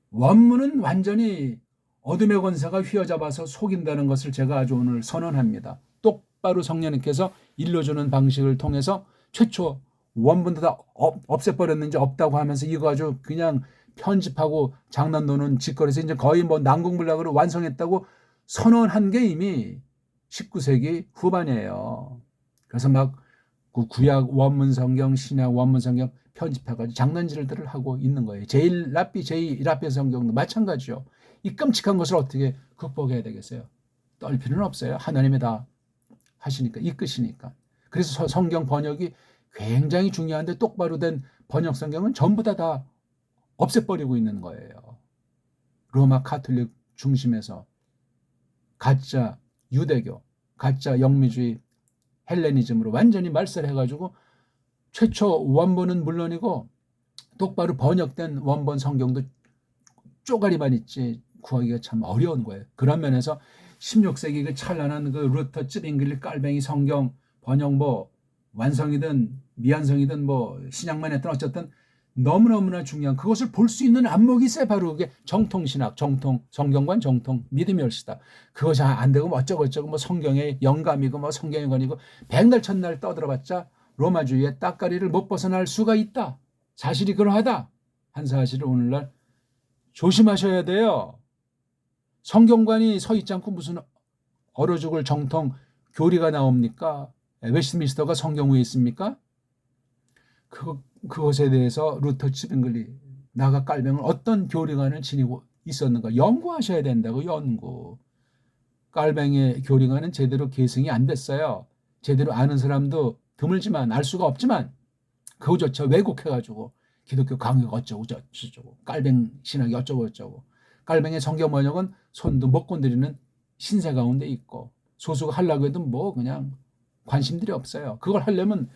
Speaker 1: 원문은 완전히 어둠의 권세가 휘어잡아서 속인다는 것을 제가 아주 오늘 선언합니다. 똑바로 성령님께서 일러주는 방식을 통해서 최초 원문도 다 없애버렸는지 없다고 하면서 이거 아주 그냥 편집하고 장난 노는 짓거리에서 이제 거의 뭐 난공불락으로 완성했다고 선언한 게 이미 19세기 후반이에요. 그래서 막 구약 원문 성경, 신약 원문 성경 편집해가지고 장난질들을 하고 있는 거예요. 제1라피 성경도 마찬가지죠. 이 끔찍한 것을 어떻게 극복해야 되겠어요? 떨 필요는 없어요. 하나님이 다 하시니까, 이끄시니까. 그래서 성경 번역이 굉장히 중요한데 똑바로 된 번역 성경은 전부 다 없애버리고 있는 거예요. 로마 카톨릭 중심에서 가짜 유대교, 가짜 영미주의, 헬레니즘으로 완전히 말살해가지고 최초 원본은 물론이고 똑바로 번역된 원본 성경도 쪼가리만 있지 구하기가 참 어려운 거예요. 그런 면에서 16세기 그 찬란한 그 루터 쯔빙글리 깔뱅이 성경 번역 뭐 완성이든 미완성이든 뭐 신약만 했든 어쨌든 너무너무나 중요한 그것을 볼 수 있는 안목이 있어요. 바로 그게 정통신학, 성경관 정통, 믿음이 옳시다. 그것이 안 되고 뭐 어쩌고 뭐 성경의 영감이고 뭐 성경의 권이고 백날 첫날 떠들어봤자 로마주의의 따까리를 못 벗어날 수가 있다. 사실이 그러하다. 한 사실을 오늘날 조심하셔야 돼요. 성경관이 서 있지 않고 무슨 얼어 죽을 정통 교리가 나옵니까? 웨스트민스터가 성경 위에 있습니까? 그것에 대해서 루터 츠빙글리 나가 깔뱅은 어떤 교리관을 지니고 있었는가 연구하셔야 된다고. 연구. 깔뱅의 교리관은 제대로 계승이 안 됐어요. 제대로 아는 사람도 드물지만 알 수가 없지만 그거조차 왜곡해가지고 기독교 강요가 어쩌고 저쩌고 깔뱅 신학이 어쩌고 깔뱅의 성경 번역은 손도 못 건드리는 신세 가운데 있고 소수가 하려고 해도 뭐 그냥 관심들이 없어요. 그걸 하려면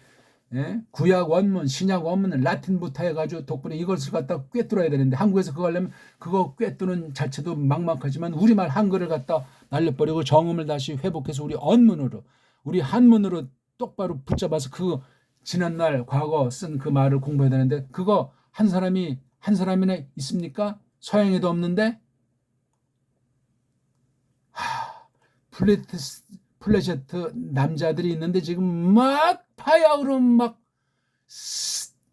Speaker 1: 구약 원문, 신약 원문을 라틴부터 해가지고 덕분에 이것을 갖다 꿰뚫어야 되는데 한국에서 그거 하려면 그거 꿰뚫는 자체도 막막하지만 우리말 한글을 갖다 날려버리고 정음을 다시 회복해서 우리 언문으로 우리 한문으로 똑바로 붙잡아서 그 지난날 과거 쓴 그 말을 공부해야 되는데 그거 한 사람이나 있습니까? 서양에도 없는데 플래시트 남자들이 있는데 지금 막 파야흐로 막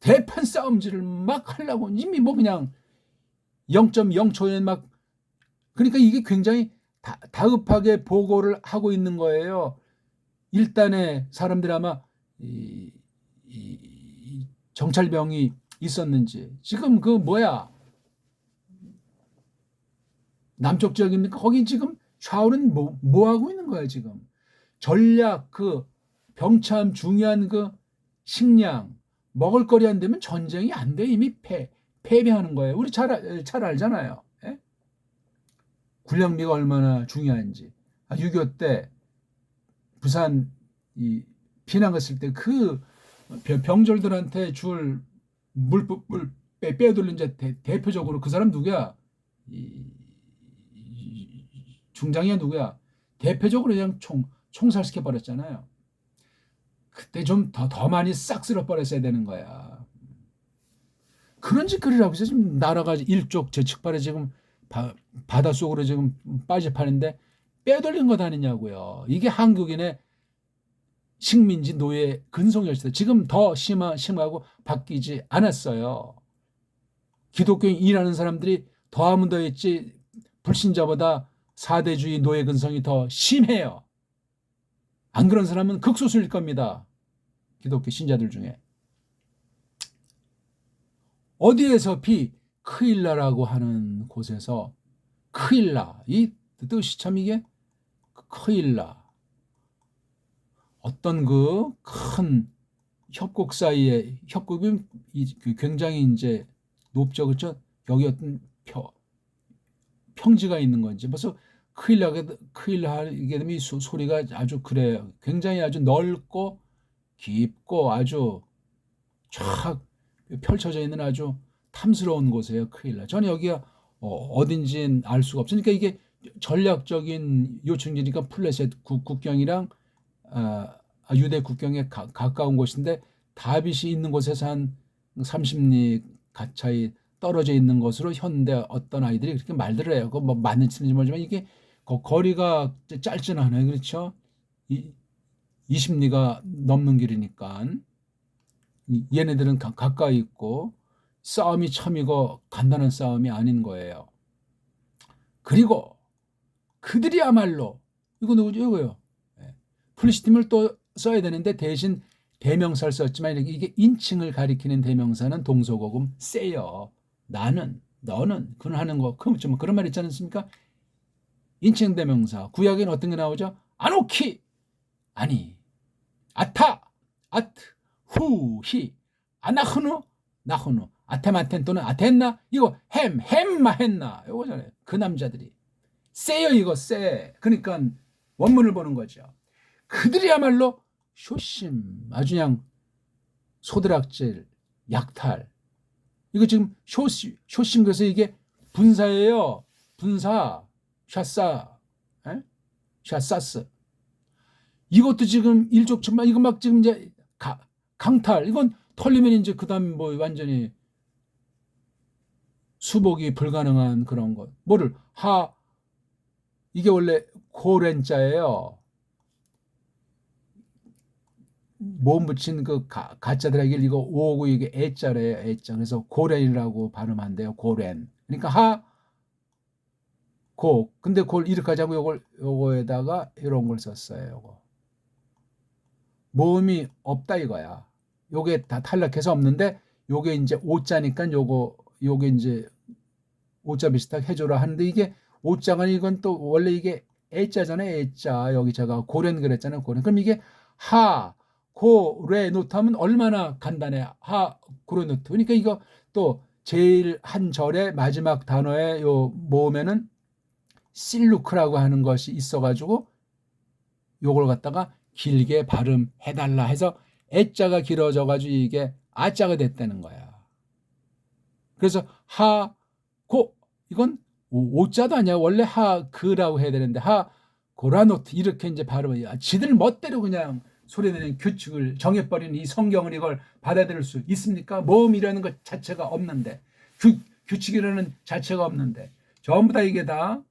Speaker 1: 대판 싸움질을 막 하려고 이미 뭐 그냥 0.0초에 막 그러니까 이게 굉장히 다급하게 보고를 하고 있는 거예요. 일단에 사람들이 아마 이 정찰병이 있었는지 지금 그 뭐야 남쪽 지역입니까? 거기 지금 샤오는 뭐 하고 있는 거야 지금 전략 그 병참 중요한 그 식량 먹을거리 안 되면 전쟁이 안 돼 이미 패배하는 거예요. 우리 잘 알잖아요. 예? 군량미가 얼마나 중요한지. 6.25 때 부산 피난 갔을 때 그 병졸들한테 줄 물 빼돌린 자 대표적으로 그 사람 누구야? 중장이야 누구야? 대표적으로 그냥 총살시켜 버렸잖아요. 그때 좀 더 많이 싹 쓸어 버렸어야 되는 거야. 그런 짓거리를 하고 있어. 지금 나라가 일촉즉발에 지금 바닷속으로 지금 빠져파는데 빼돌린 것 아니냐고요. 이게 한국인의 식민지 노예 근성열쇠. 지금 더 심하고 바뀌지 않았어요. 기독교인 일하는 사람들이 더하면 더했지 불신자보다 사대주의 노예 근성이 더 심해요. 안 그런 사람은 극소수일 겁니다. 기독교 신자들 중에. 어디에서 크일라라고 하는 곳에서 크일라 이 뜻이 참 이게 크일라 어떤 그 큰 협곡 사이에 협곡이 굉장히 이제 높죠, 그렇죠? 여기 어떤 평지가 있는 건지 벌써 크일라 하게 되면 이 소리가 아주 그래요. 굉장히 아주 넓고 깊고 아주 쫙 펼쳐져 있는 아주 탐스러운 곳이에요. 크일라. 저는 여기가 어딘지는 알 수가 없으니까 이게 전략적인 요충지니까 플레셋 국경이랑 유대 국경에 가까운 곳인데 다빗이 있는 곳에서 한 30리 가까이 떨어져 있는 것으로 현대 어떤 아이들이 그렇게 말들을 해요. 뭐 맞는지는 모르지만 이게 거리가 짧지는 않아요. 그렇죠? 20리가 넘는 길이니까 얘네들은 가까이 있고 싸움이 참이고 간단한 싸움이 아닌 거예요. 그리고 그들이야말로 이거 누구죠? 이거요. 플리시팀을 또 써야 되는데 대신 대명사를 썼지만 이게 인칭을 가리키는 대명사는 동서고금 세요. 나는, 너는, 그는 하는 거 그런 말 있지 않습니까? 인칭 대명사 구약에는 어떤 게 나오죠? 아노키 아니 아타 아트 후히 아나흐누 나흐누 아테마텐 또는 아텐나 이거 햄마했나 이거잖아요. 그 남자들이 세요 이거 세. 그러니까 원문을 보는 거죠. 그들이야말로 쇼심 아주 그냥 소드락질 약탈 이거 지금 쇼심 그래서 이게 분사예요. 분사 샤사스 이것도 지금 일족천만 이거 막 지금 이제 강탈 이건 털리면 이제 그다음 뭐 완전히 수복이 불가능한 그런 것. 뭐를 이게 원래 고렌자예요. 모음 붙인 그 가짜들에게 이거 오고 이게 애자래요. 애자. 그래서 고렌이라고 발음한대요. 고렌. 그러니까 근데 그걸 이렇게 하자고 요거에다가 이런 걸 썼어요. 요거. 모음이 없다 이거야. 요게 다 탈락해서 없는데 요게 이제 오자니까 요게 이제 오자 비슷하게 해줘라 하는데 이게 오자가 이건 또 원래 이게 애자잖아요. 애자. 여기 제가 고렌 그랬잖아요. 고렌. 그럼 이게 고레 노트 하면 얼마나 간단해. 고레 노트. 그러니까 이거 또 제일 한 절의 마지막 단어에 요 모음에는 실루크라고 하는 것이 있어가지고 요걸 갖다가 길게 발음해달라 해서 애자가 길어져 가지고 이게 아자가 됐다는 거야. 그래서 하고 이건 오자도 아니야. 원래 하그라고 해야 되는데 하고라노트 이렇게 이제 발음을 지들 멋대로 그냥 소리내는 규칙을 정해버리는 이 성경을 이걸 받아들일 수 있습니까? 모음이라는 것 자체가 없는데 규칙이라는 자체가 없는데 전부 다 이게 다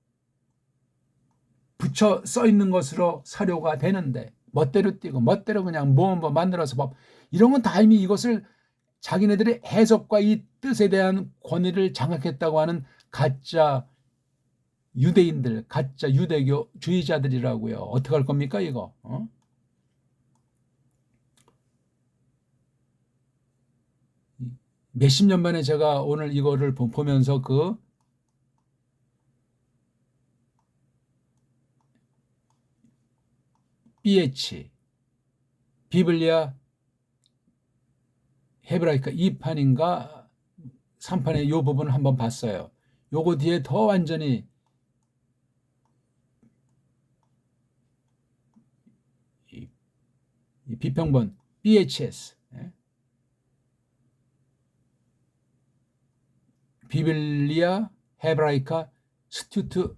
Speaker 1: 붙여 써 있는 것으로 사료가 되는데 멋대로 띄고 멋대로 그냥 모음 만들어서 법 이런 건 다 이미 이것을 자기네들의 해석과 이 뜻에 대한 권위를 장악했다고 하는 가짜 유대인들, 가짜 유대교 주의자들이라고요. 어떻게 할 겁니까 이거? 몇십 년 만에 제가 오늘 이거를 보면서 그 BH 비블리아 헤브라이카 2판인가 3판의 요 부분을 한번 봤어요. 요거 뒤에 더 완전히 이 비평본 BHS 비블리아 헤브라이카 스튜트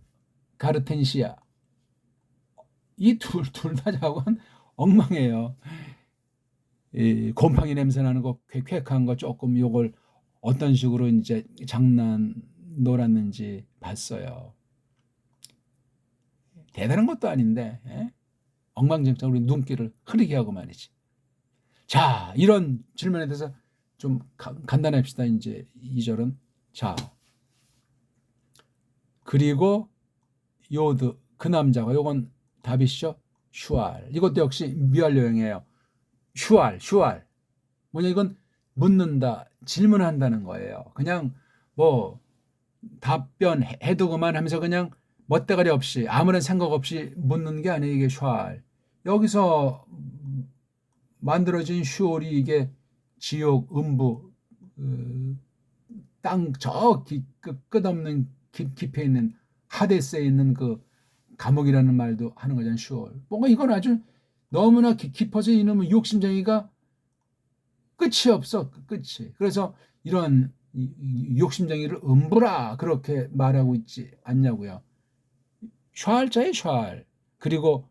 Speaker 1: 가르텐시아 이 둘 다 작업은 엉망이에요. 이 곰팡이 냄새 나는 거 쾌쾌한 거 조금 요걸 어떤 식으로 이제 장난 놀았는지 봤어요. 대단한 것도 아닌데 엉망진창 우리 눈길을 흐리게 하고 말이지. 자, 이런 질문에 대해서 좀 간단합시다. 이제 2절은 자 그리고 요드 그 남자가 요건 답이시죠? 슈알 이것도 역시 미완료형이에요. 슈알 뭐냐 이건 묻는다 질문한다는 거예요. 그냥 뭐 답변해두고만 하면서 그냥 멋대가리 없이 아무런 생각 없이 묻는 게 아니에요. 이게 슈알 여기서 만들어진 슈올이 이게 지옥 음부 땅 저 끝없는 깊이 있는 하데스에 있는 그 감옥이라는 말도 하는 거잖아요. 슈올 뭔가 이건 아주 너무나 깊어서 이놈의 욕심쟁이가 끝이 없어. 끝이. 그래서 이런 욕심쟁이를 음부라 그렇게 말하고 있지 않냐고요. 샤알자의 샤알 그리고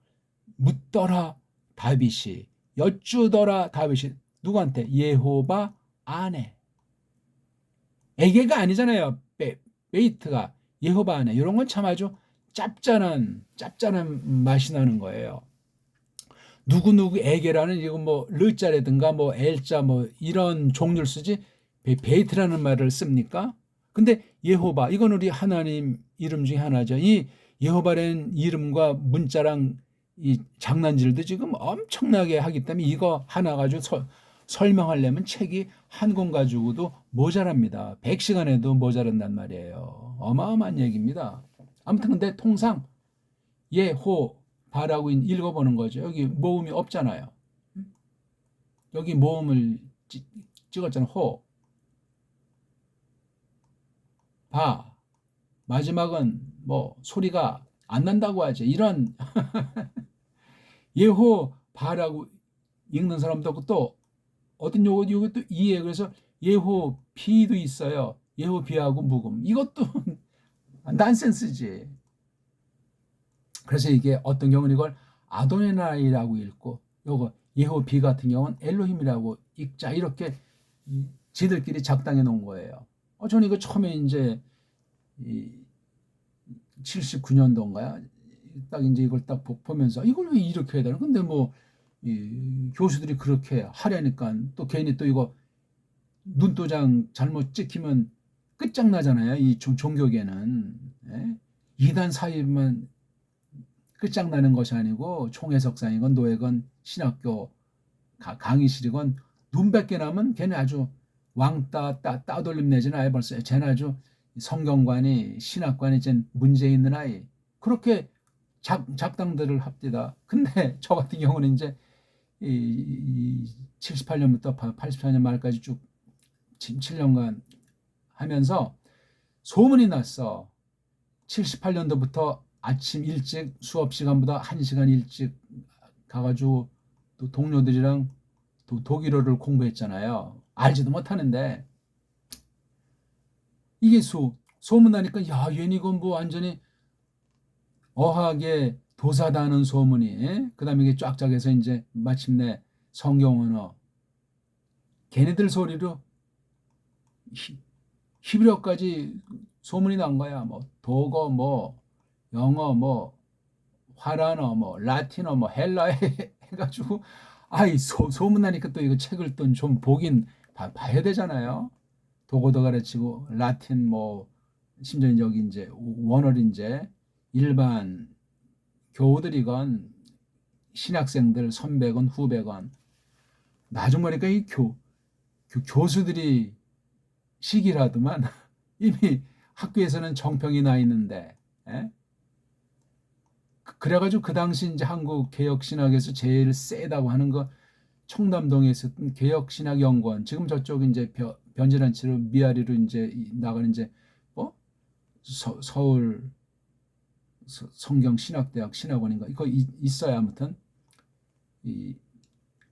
Speaker 1: 묻더라 다윗이 여쭈더라 다윗이 누구한테? 예호바 안에 에게가 아니잖아요. 베이트가 예호바 안에 이런 건 참 아주 짭짤한 맛이 나는 거예요. 누구에게라는 이거 뭐 르자라든가 뭐 엘자 뭐 이런 종류를 쓰지 베이트라는 말을 씁니까? 근데 예호바 이건 우리 하나님 이름 중에 하나죠. 이 예호바라는 이름과 문자랑 이 장난질도 지금 엄청나게 하기 때문에 이거 하나 가지고 설명하려면 책이 한 권 가지고도 모자랍니다. 100시간에도 모자란단 말이에요. 어마어마한 얘기입니다. 아무튼 근데 통상 예호바라고 읽어보는 거죠. 여기 모음이 없잖아요. 여기 모음을 찍었잖아요. 호, 바. 마지막은 뭐 소리가 안 난다고 하죠. 이런 예호바라고 읽는 사람도 없고 또 어떤 요거 또 이해 그래서 예호비도 있어요. 예호비하고 묵음. 이것도 난센스지. 그래서 이게 어떤 경우는 이걸 아도네나이라고 읽고 요거 예호비 같은 경우는 엘로힘이라고 읽자 이렇게 지들끼리 작당해 놓은 거예요. 저는 이거 처음에 이제 79년도인가요? 딱 이제 이걸 딱 보면서 이걸 왜 이렇게 해야 되나? 근데 뭐 교수들이 그렇게 하려니까 또 괜히 또 이거 눈도장 잘못 찍히면 끝장나잖아요. 이 종교계는 이단 사이만 끝장나는 것이 아니고 총회석상이건 노예건 신학교 강의실이건 눈밖에 나면 걔는 아주 왕따 따돌림 내지는 아예 벌써 쟤는 아주 성경관이 신학관이 쟤는 문제 있는 아이 그렇게 작당들을 합디다. 근데 저 같은 경우는 이제 78년부터 84년 말까지 쭉 7년간 하면서 소문이 났어. 78년도부터 아침 일찍 수업 시간보다 1시간 일찍 가가지고 또 동료들이랑 또 독일어를 공부했잖아요. 알지도 못하는데 이게 소문나니까 야, 얘는 이건 뭐 완전히 어학의 도사다는 소문이, 그 다음에 이게 쫙쫙 해서 이제 마침내 성경 언어, 걔네들 소리로 히브리어까지 소문이 난 거야. 뭐 독어, 뭐 영어, 뭐 화란어, 뭐 라틴어, 뭐 헬라어 해가지고 아이 소문 나니까 또 이거 책을 또 좀 보긴 봐야 되잖아요. 독어도 가르치고 라틴 뭐 심지어 여기 이제 원어를 이제 일반 교우들이건 신학생들 선배건 후배건 나중 보니까 이 교수들이 시기라더만 이미 학교에서는 정평이 나 있는데, 예? 그래가지고 그 당시 이제 한국 개혁신학에서 제일 세다고 하는 거 청담동에 있었던 개혁신학연구원, 지금 저쪽 이제 변질한치로 미아리로 이제 나가는 이제 뭐 서울 성경신학대학 신학원인가 이거 있어요. 아무튼 이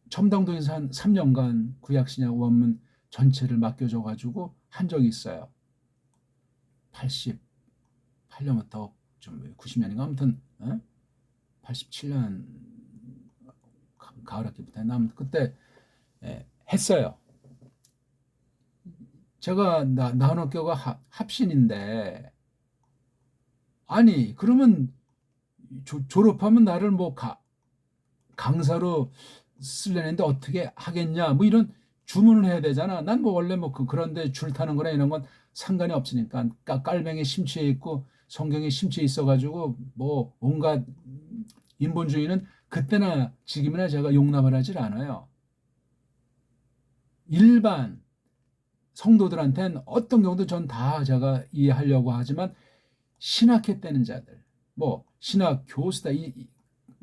Speaker 1: 첨당동에서 한 3년간 구약신약 원문 전체를 맡겨줘가지고 한 적이 있어요. 88년부터 좀 90년인가 아무튼 87년 가을 학기부터 했나 그때 했어요. 제가 나훈학교가 합신인데 아니 그러면 졸업하면 나를 뭐 강사로 쓰려는데 어떻게 하겠냐 뭐 이런 주문을 해야 되잖아. 난 뭐 원래 뭐 그런데 줄 타는 거나 이런 건 상관이 없으니까 깔뱅이에 심취해 있고 성경에 심취해 있어가지고 뭐 온갖 인본주의는 그때나 지금이나 제가 용납을 하질 않아요. 일반 성도들한테는 어떤 경우도 전 다 제가 이해하려고 하지만 신학했다는 자들, 뭐 신학 교수다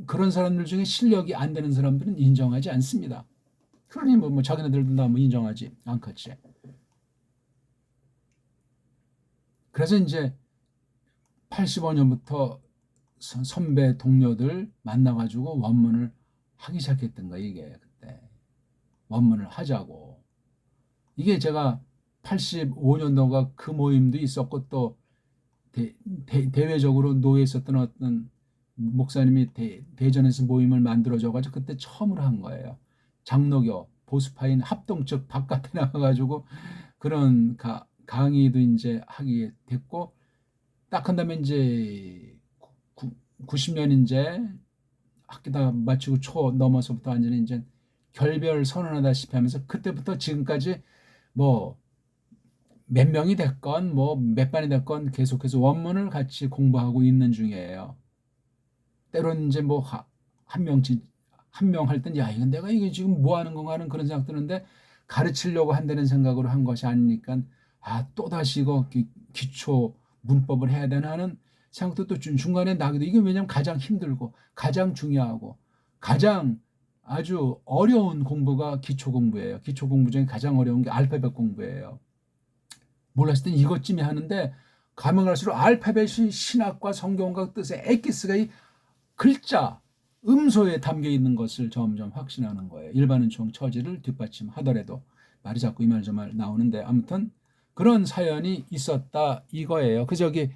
Speaker 1: 그런 사람들 중에 실력이 안 되는 사람들은 인정하지 않습니다. 그러니 뭐 자기네들도 다 뭐 인정하지 않겠지. 그래서 이제 85년부터 선배 동료들 만나가지고 원문을 하기 시작했던 거야. 이게 그때 원문을 하자고. 이게 제가 85년도가 그 모임도 있었고 또 대외적으로 노예에 있었던 어떤 목사님이 대전에서 모임을 만들어줘가지고 그때 처음으로 한 거예요. 장로교 보수파인 합동측 바깥에 나가가지고 그런 강의도 이제 하게 됐고 딱 한 다음에 이제 90년 이제 학기 다 마치고 초 넘어서부터 완전히 이제 결별 선언하다시피 하면서 그때부터 지금까지 뭐 몇 명이 됐건 뭐 몇 반이 됐건 계속해서 원문을 같이 공부하고 있는 중이에요. 때로는 이제 뭐 한 명 할 땐 야 이건 내가 이게 지금 뭐 하는 건가 하는 그런 생각 드는데 가르치려고 한다는 생각으로 한 것이 아니니까 또다시 이거 기초 문법을 해야 되나 하는 생각도 또 중간에 나기도 이게 왜냐면 가장 힘들고 가장 중요하고 가장 아주 어려운 공부가 기초 공부예요. 기초 공부 중에 가장 어려운 게 알파벳 공부예요. 몰랐을 땐 이것쯤이 하는데 가면 갈수록 알파벳이 신학과 성경과 뜻의 엑기스가 이 글자 음소에 담겨 있는 것을 점점 확신하는 거예요. 일반은총 처지를 뒷받침하더라도 말이 자꾸 이 말 저 말 나오는데 아무튼 그런 사연이 있었다 이거예요. 그 저기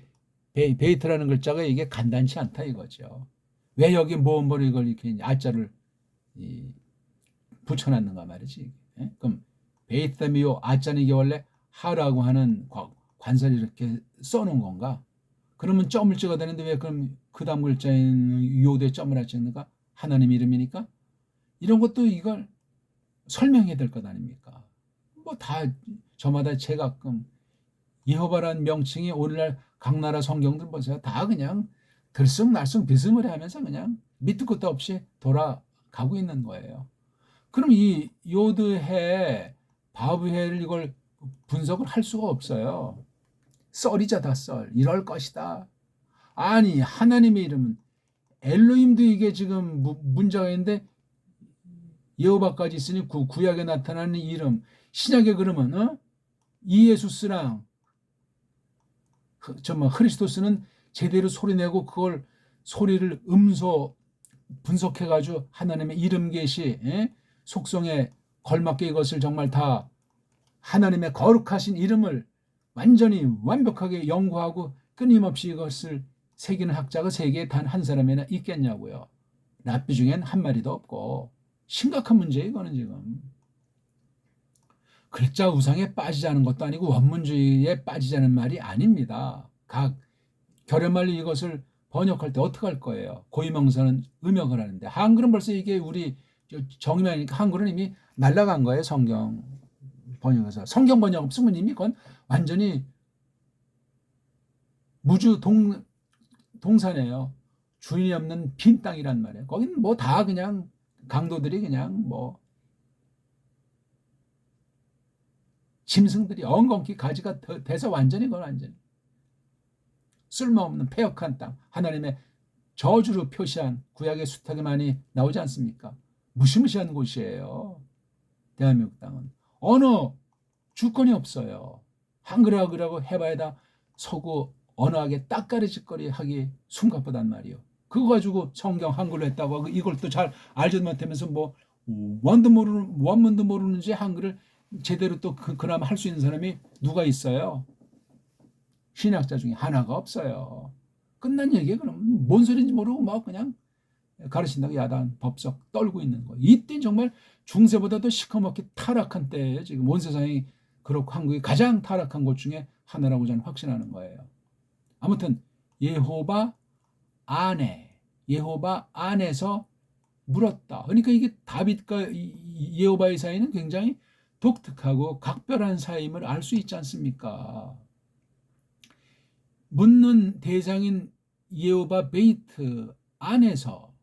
Speaker 1: 베이트라는 글자가 이게 간단치 않다 이거죠. 왜 여기 모음으로 이걸 이렇게 아자를 붙여놨는가 말이지. 그럼 베이트미오 아자는 이게 원래 하라고 하는 관사를 이렇게 써놓은 건가? 그러면 점을 찍어야 되는데 왜 그럼 그 다음 글자에는 요대 점을 찍는가? 하나님 이름이니까? 이런 것도 이걸 설명해야 될 것 아닙니까? 뭐 다 저마다 제가끔 여호와라는 명칭이 오늘날 각 나라 성경들 보세요. 다 그냥 들쑥날쑥 비스무리하면서 그냥 밑도 끝도 없이 돌아가고 있는 거예요. 그럼 이 요드해, 바브해를 이걸 분석을 할 수가 없어요. 썰이자 다 썰. 이럴 것이다. 아니 하나님의 이름은 엘로힘도 이게 지금 문제가 있는데 여호와까지 있으니 구약에 나타나는 이름 신약에 그러면 이예수스랑 정말 크리스토스는 제대로 소리내고 그걸 소리를 음소 분석해가지고 하나님의 이름 계시 속성에 걸맞게 이것을 정말 다 하나님의 거룩하신 이름을 완전히 완벽하게 연구하고 끊임없이 이것을 새기는 학자가 세계에 단 한 사람이나 있겠냐고요. 랍비 중엔 한 마리도 없고 심각한 문제예요. 이거는 지금. 글자 우상에 빠지자는 것도 아니고 원문주의에 빠지자는 말이 아닙니다. 각 결연말로 이것을 번역할 때 어떻게 할 거예요? 고유명사는 음역을 하는데 한글은 벌써 이게 우리 정의만이니까 한글은 이미 날아간 거예요. 성경 번역에서. 성경 번역 없으면 이미 그건 완전히 무주 동산이에요. 주인이 없는 빈 땅이란 말이에요. 거기는 뭐 다 그냥 강도들이 그냥 뭐 짐승들이 엉겅퀴 가지가 돼서 완전히 그건 완전히 쓸모없는 폐역한 땅, 하나님의 저주로 표시한 구약의 수탁이 많이 나오지 않습니까? 무시무시한 곳이에요. 대한민국 땅은 어느 주권이 없어요. 한글하고 해봐야 다 서구 언어하게 딱가리짓거리 하기 숨가쁘단 말이요. 그거 가지고 성경 한글로 했다고 하고 이걸 또 잘 알지도 못하면서 뭐 원문도 모르는지 한글을 제대로 또 그나마 할 수 있는 사람이 누가 있어요? 신학자 중에 하나가 없어요. 끝난 얘기예요. 그럼 뭔 소리인지 모르고 막 그냥 가르친다고 야단 법석 떨고 있는 거예요. 이때 정말 중세보다도 시커멓게 타락한 때예요. 지금 온 세상이 그렇고 한국이 가장 타락한 곳 중에 하나라고 저는 확신하는 거예요. 아무튼 예호바 안에서 물었다. 그러니까 이게 다윗과 예호바의 사이는 굉장히 독특하고 각별한 사이임을 알 수 있지 않습니까? 묻는 대상인 예호바 베이트 안에서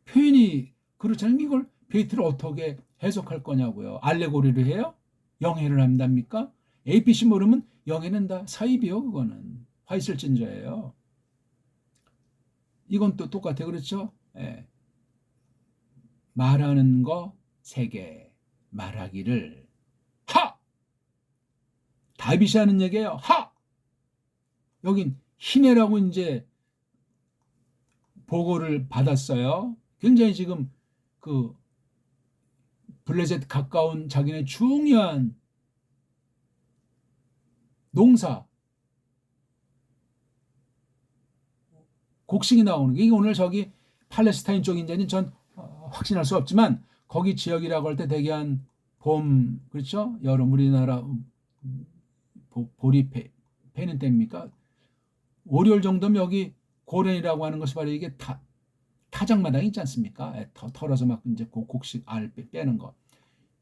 Speaker 1: 표현이 그렇잖아요. 이걸 베이트를 어떻게 해석할 거냐고요. 알레고리를 해요? 영해를 한답니까? ABC 모르면 영해는 다 사입이요. 그거는 화이슬진저예요. 이건 또 똑같아요. 그렇죠? 예. 말하는 거 세 개, 말하기를 하! 다윗이 하는 얘기예요. 하! 여긴 히네라고 이제 보고를 받았어요. 굉장히 지금 그 블레셋 가까운 자기네 중요한 농사 곡식이 나오는 게 이게 오늘 저기 팔레스타인 쪽인지는 전 확신할 수 없지만 거기 지역이라고 할 때 대개 한 봄, 그렇죠? 여름 우리나라 보리 패는 때입니까? 월요일 정도면 여기 고련이라고 하는 것이 바로 이게 타작마당 있지 않습니까? 털어서 막 이제 곡식 알 빼는 거.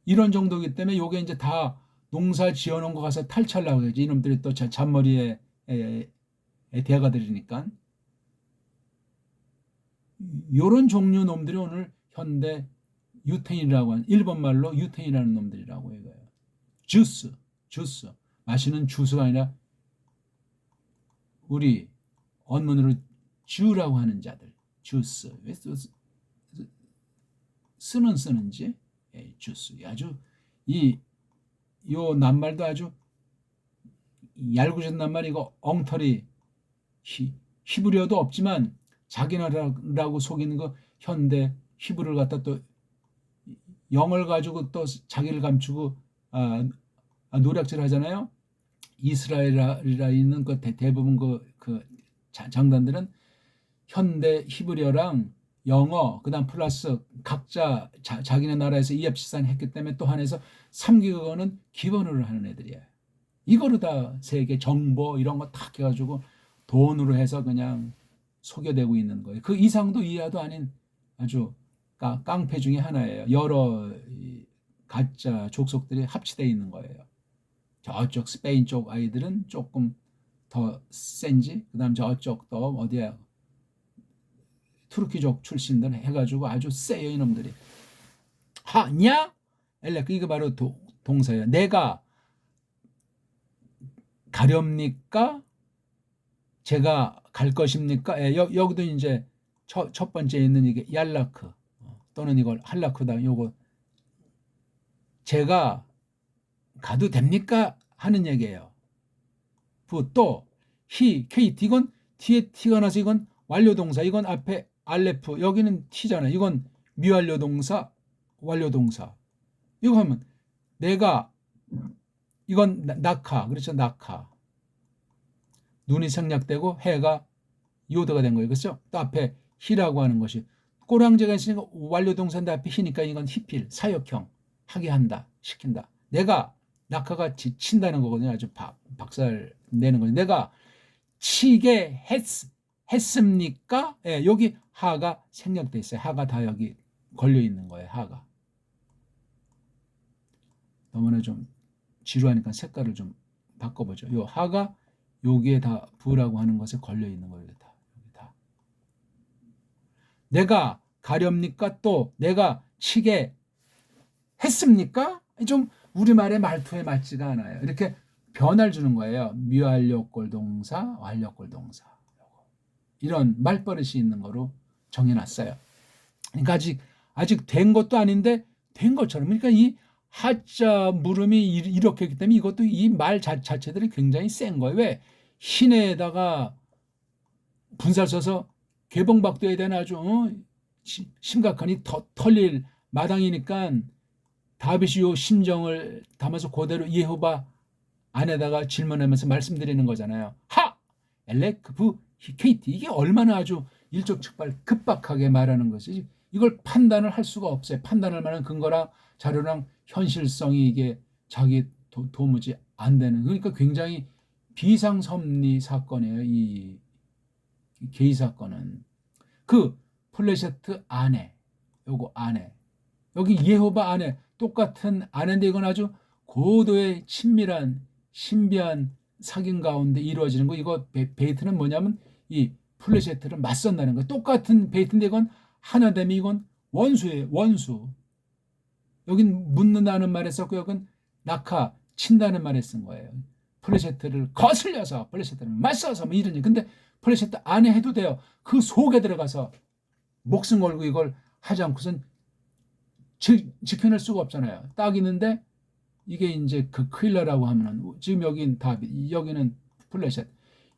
Speaker 1: 이런 정도이기 때문에 요게 이제 다 농사 지어놓은 거 가서 탈취하려고 그러지. 이놈들이 또 잔머리에 대가 들이니까. 요런 종류 놈들이 오늘 현대 유태인이라고 하는 일본 말로 유태인이라는 놈들이라고 해요. 주스 마시는 주스가 아니라 우리 언문으로 주라고 하는 자들 주스 왜 쓰는지 주스 아주 요 낱말도 아주 얄궂은 낱말 이거 엉터리 히브리어도 없지만 자기나라라고 속이는 거 현대 히브리를 갖다 또 영어를 가지고 또 자기를 감추고 노략질 하잖아요. 이스라엘이라 있는 그 대부분 그 장단들은 현대 히브리어랑 영어 그다음 플러스 각자 자기네 나라에서 이합시산했기 때문에 또 한해서 3개국어는 기본으로 하는 애들이에요. 이거로 다 세계 정보 이런 거 다 해가지고 돈으로 해서 그냥 속여대고 있는 거예요. 그 이상도 이하도 아닌 아주 깡패 중에 하나예요. 여러 가짜 족속들이 합치되어 있는 거예요. 저쪽 스페인 쪽 아이들은 조금 더 센지 그다음 저쪽 또 어디야 투르키족 출신들 해가지고 아주 세요 이놈들이. 하냐? 엘레 이거 바로 동사예요. 내가 가렵니까? 제가 갈 것입니까? 여기도 이제 첫 번째 있는 이게 얄라크 또는 이걸 할라크다. 요거 제가 가도 됩니까? 하는 얘기예요. 또 히, KT 이건 뒤에 T가 나서 이건 완료동사, 이건 앞에 알레프, 여기는 T잖아. 이건 미완료동사, 완료동사. 이거 하면 내가, 이건 낙하, 그렇죠? 낙하. 눈이 생략되고 해가 요드가 된 거예요. 그렇죠? 또 앞에 히라고 하는 것이 꼬랑지가 있으니까 완료동사인데 앞에 히니까 이건 히필, 사역형, 하게 한다, 시킨다. 내가 낙하가 친다는 거거든요. 아주 박살 내는 거죠. 내가 치게 했습니까? 예, 여기 하가 생략돼 있어요. 하가 다 여기 걸려 있는 거예요. 하가. 너무나 좀 지루하니까 색깔을 좀 바꿔보죠. 요 하가 여기에 다 부라고 하는 것에 걸려 있는 거예요. 여기 다. 내가 가렵니까? 또 내가 치게 했습니까? 좀 우리말의 말투에 맞지가 않아요. 이렇게 변화를 주는 거예요. 미완료꼴 동사, 완료꼴 동사. 이런 말버릇이 있는 거로 정해놨어요. 그러니까 아직 된 것도 아닌데 된 것처럼. 그러니까 이 하자 물음이 이렇게 했기 때문에 이것도 이 말 자체들이 굉장히 센 거예요. 왜? 신에다가 분살 써서 개봉박도에 대한 아주 심각하니 털릴 마당이니까 다윗이 요 심정을 담아서 그대로 예호바 안에다가 질문하면서 말씀드리는 거잖아요. 하! 엘레크브 KT 이게 얼마나 아주 일촉즉발 급박하게 말하는 것이지. 이걸 판단을 할 수가 없어요. 판단할 만한 근거랑 자료랑 현실성이 이게 자기 도무지 안 되는. 그러니까 굉장히 비상섭리 사건이에요. 이 게이 사건은. 그 플래셰트 안에, 요거 안에, 여기 예호바 안에 똑같은 안에인데 이건 아주 고도의 친밀한 신비한 사귐 가운데 이루어지는 거. 이거 베이트는 뭐냐면 이 플래셰트를 맞선다는 거. 똑같은 베이트인데 이건 하나됨이 이건 원수예요. 원수. 여긴 묻는다는 말에 썼고 여긴 낙하 친다는 말에 쓴 거예요. 플래셰트를 거슬려서 플래셰트를 맞서서 뭐 이러니. 근데 플래셰트 안에 해도 돼요. 그 속에 들어가서 목숨 걸고 이걸 하지 않고선 지켜낼 수가 없잖아요. 딱 있는데 이게 이제 그 크일러라고 하면은 지금 여긴 다빗, 여기는 플래셰트.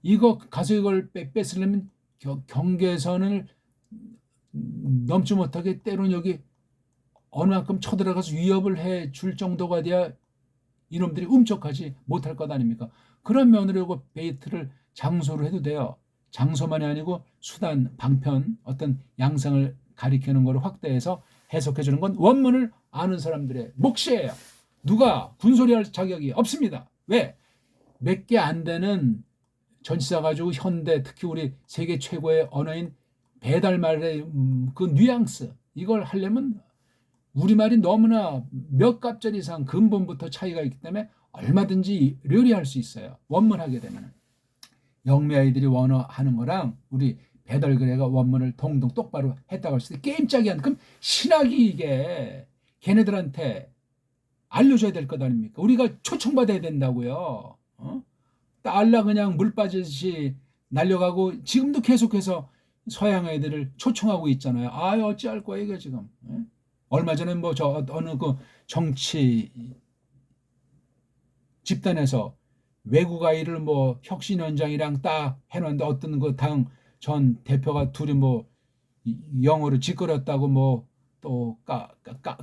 Speaker 1: 이거 가서 이걸 뺏으려면 경계선을 넘지 못하게 때로는 여기 어느 만큼 쳐들어가서 위협을 해 줄 정도가 돼야 이놈들이 움쩍하지 못할 것 아닙니까? 그런 면으로 이거 베이트를 장소로 해도 돼요. 장소만이 아니고 수단, 방편, 어떤 양상을 가리키는 거를 확대해서 해석해 주는 건 원문을 아는 사람들의 몫이에요. 누가 군소리할 자격이 없습니다. 왜? 몇 개 안 되는 전치사 가지고 현대, 특히 우리 세계 최고의 언어인 배달말의 그 뉘앙스, 이걸 하려면 우리말이 너무나 몇 갑절 이상 근본부터 차이가 있기 때문에 얼마든지 요리할 수 있어요. 원문하게 되면. 영미 아이들이 원어하는 거랑 우리 배달그레가 원문을 동동 똑바로 했다고 했을 때 게임짝이야. 그럼 신학이 이게 걔네들한테 알려줘야 될 것 아닙니까? 우리가 초청받아야 된다고요. 딸라 그냥 물 빠지듯이 날려가고 지금도 계속해서 서양 애들을 초청하고 있잖아요. 아, 어찌할 거야 이게 지금. 얼마 전에 뭐 저 어느 그 정치 집단에서 외국 아이를 뭐 혁신위원장이랑 딱 해놓는데 어떤 그 당 전 대표가 둘이 뭐 영어로 짓거렸다고 뭐 또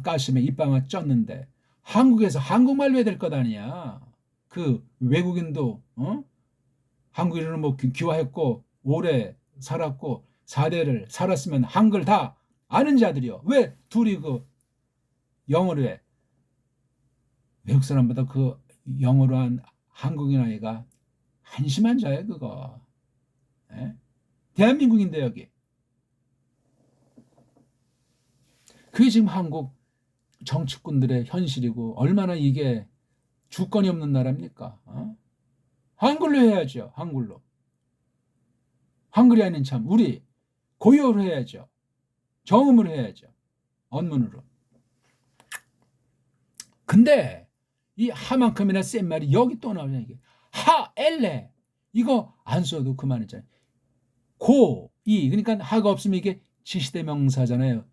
Speaker 1: 까심에 입방아 쪘는데 한국에서 한국말로 해야 될 것 아니야. 그 외국인도 한국인으로 뭐 귀화했고 오래 살았고 4대를 살았으면 한글 다 아는 자들이요. 왜 둘이 그 영어로 해? 외국 사람보다 그 영어로 한 한국인 아이가 한심한 자예요, 그거. 예? 대한민국인데 여기. 그게 지금 한국 정치꾼들의 현실이고 얼마나 이게 주권이 없는 나라입니까? 한글로 해야죠. 한글로. 한글이 아닌 참 우리 고유어로 해야죠. 정음으로 해야죠. 언문으로. 근데 이 하만큼이나 센 말이 여기 또 나오냐 이게. 하, 엘레. 이거 안 써도 그만이잖아요. 고, 이. 그러니까 하가 없으면 이게 지시대명사잖아요.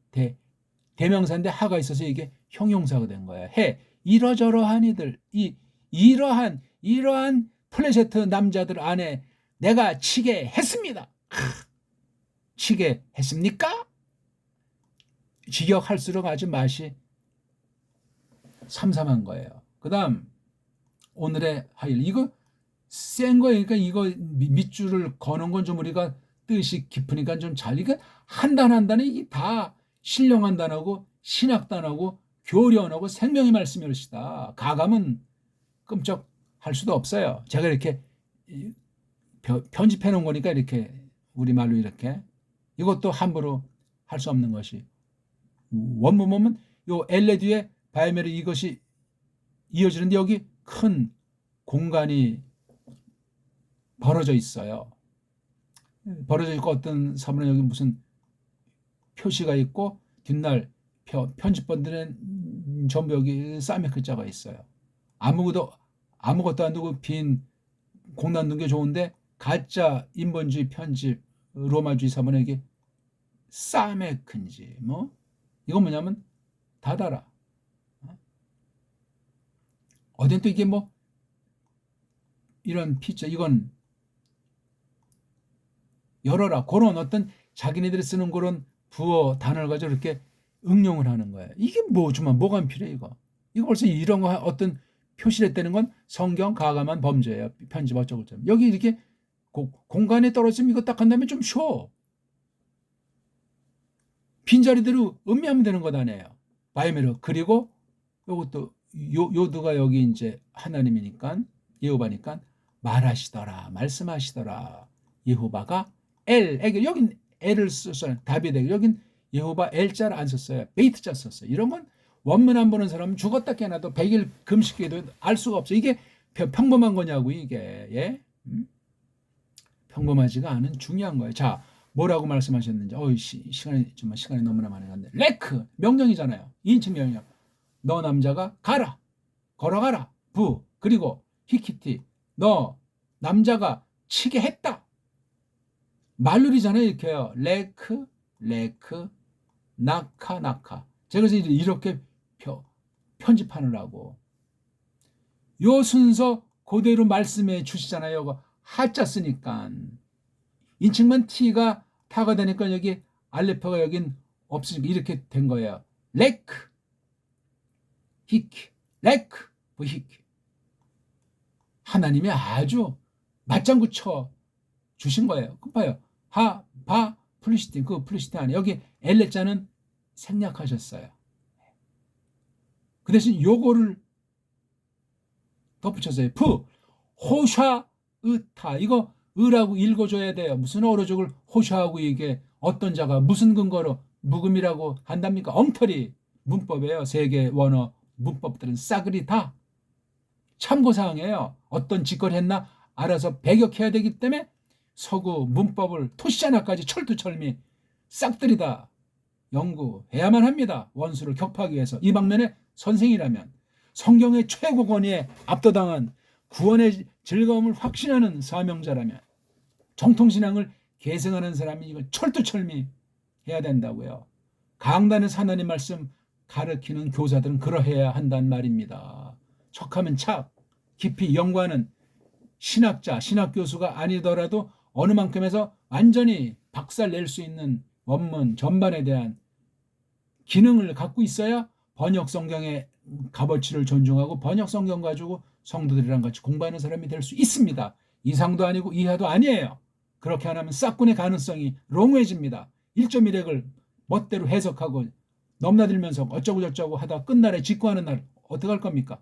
Speaker 1: 대명사인데 하가 있어서 이게 형용사가 된 거야. 해. 이러저러한 이들. 이러한 플래셰트 남자들 안에 내가 치게 했습니다. 치게 했습니까? 직역할수록 아주 맛이 삼삼한 거예요. 그 다음 오늘의 하일, 이거 센 거예요. 그러니까 이거 밑줄을 거는 건 좀 우리가 뜻이 깊으니까 좀 잘, 이거 한 단 한 단이 이게 다 신령한 단어고 신학단어고 교련하고 생명의 말씀이었다. 가감은 끔찍할 수도 없어요. 제가 이렇게 편집해 놓은 거니까 이렇게 우리말로 이렇게, 이것도 함부로 할 수 없는 것이, 원문 보면 요 엘레 뒤에 바이메르 이것이 이어지는데 여기 큰 공간이 벌어져 있어요. 벌어져 있고 어떤 사물은 여기 무슨 표시가 있고 뒷날 편집본들은 전부 여기 싸매 글자가 있어요. 아무것도 안 두고 빈 공란 둔 게 좋은데 가짜 인본주의 편집 로마주의 사본에 이게 싸매큰지 뭐 이건 뭐냐면 닫아라. 어딘 또 이게 뭐 이런 피자 이건 열어라, 그런 어떤 자기네들이 쓰는 그런 부어 단어를 가지고 이렇게 응용을 하는 거예요. 이게 뭐 주면 뭐가 필요해 이거 벌써 이런 거 어떤 표시를 했다는 건 성경 가감한 범죄예요. 편집 어쩌고 저쩌고. 여기 이렇게 공간에 떨어지면 이거 딱 한다면 좀 쉬워. 빈자리대로 음미하면 되는 것 아니에요. 바이메르. 그리고 요것도 요드가 여기 이제 하나님이니까 예호바니까 말하시더라, 말씀하시더라. 예호바가 엘에게, 여긴 엘을 썼어요. 다윗에게. 여긴 예호바 엘자를 안 썼어요. 베이트자 썼어요. 이런 건 원문 안 보는 사람은 죽었다 깨나도 100일 금식기도 알 수가 없어. 이게 평범한 거냐고 이게. 예? 평범하지가 않은 중요한 거예요. 자, 뭐라고 말씀하셨는지. 시간이 너무나 많이 갔네. 레크 명령이잖아요. 2인칭 명령. 너 남자가 가라, 걸어가라. 부 그리고 히키티 너 남자가 치게 했다. 말룰이잖아요. 이렇게요. 레크 나카. 제가 그래서 이렇게 편집하느라고 요 순서 그대로 말씀해 주시잖아요. 하자 쓰니까 인칭만 T가 타가 되니까 여기 알레프가 여긴 없으니까 이렇게 된 거예요. 레크 히키 레크 히키. 하나님이 아주 맞장구 쳐 주신 거예요. 봐요. 바 플리시틴, 그 플리시틴 안에 여기 엘레자는 생략하셨어요. 그 대신 요거를 덧붙여서요. 호샤 으타. 이거 으라고 읽어줘야 돼요. 무슨 어로족을 호샤하고 이게 어떤 자가 무슨 근거로 묵음이라고 한답니까? 엉터리 문법이에요. 세계 원어 문법들은 싸그리 다 참고사항이에요. 어떤 짓거리 했나 알아서 배격해야 되기 때문에 서구 문법을 토시자나까지 철두철미 싹들이 다 연구해야만 합니다. 원수를 격파하기 위해서. 이 방면에 선생이라면 성경의 최고 권위에 압도당한 구원의 즐거움을 확신하는 사명자라면 정통신앙을 계승하는 사람이 이걸 철두철미 해야 된다고요. 강단에서 하나님 말씀 가르치는 교사들은 그러해야 한단 말입니다. 척하면 착, 깊이 연구하는 신학자, 신학교수가 아니더라도 어느 만큼에서 완전히 박살 낼 수 있는 원문 전반에 대한 기능을 갖고 있어야 번역 성경의 값어치를 존중하고 번역 성경 가지고 성도들이랑 같이 공부하는 사람이 될 수 있습니다. 이상도 아니고 이하도 아니에요. 그렇게 안 하면 싹군의 가능성이 롱해집니다. 1.1핵을 멋대로 해석하고 넘나들면서 어쩌고 저쩌고 하다 끝날에 직구하는 날 어떻게 할 겁니까?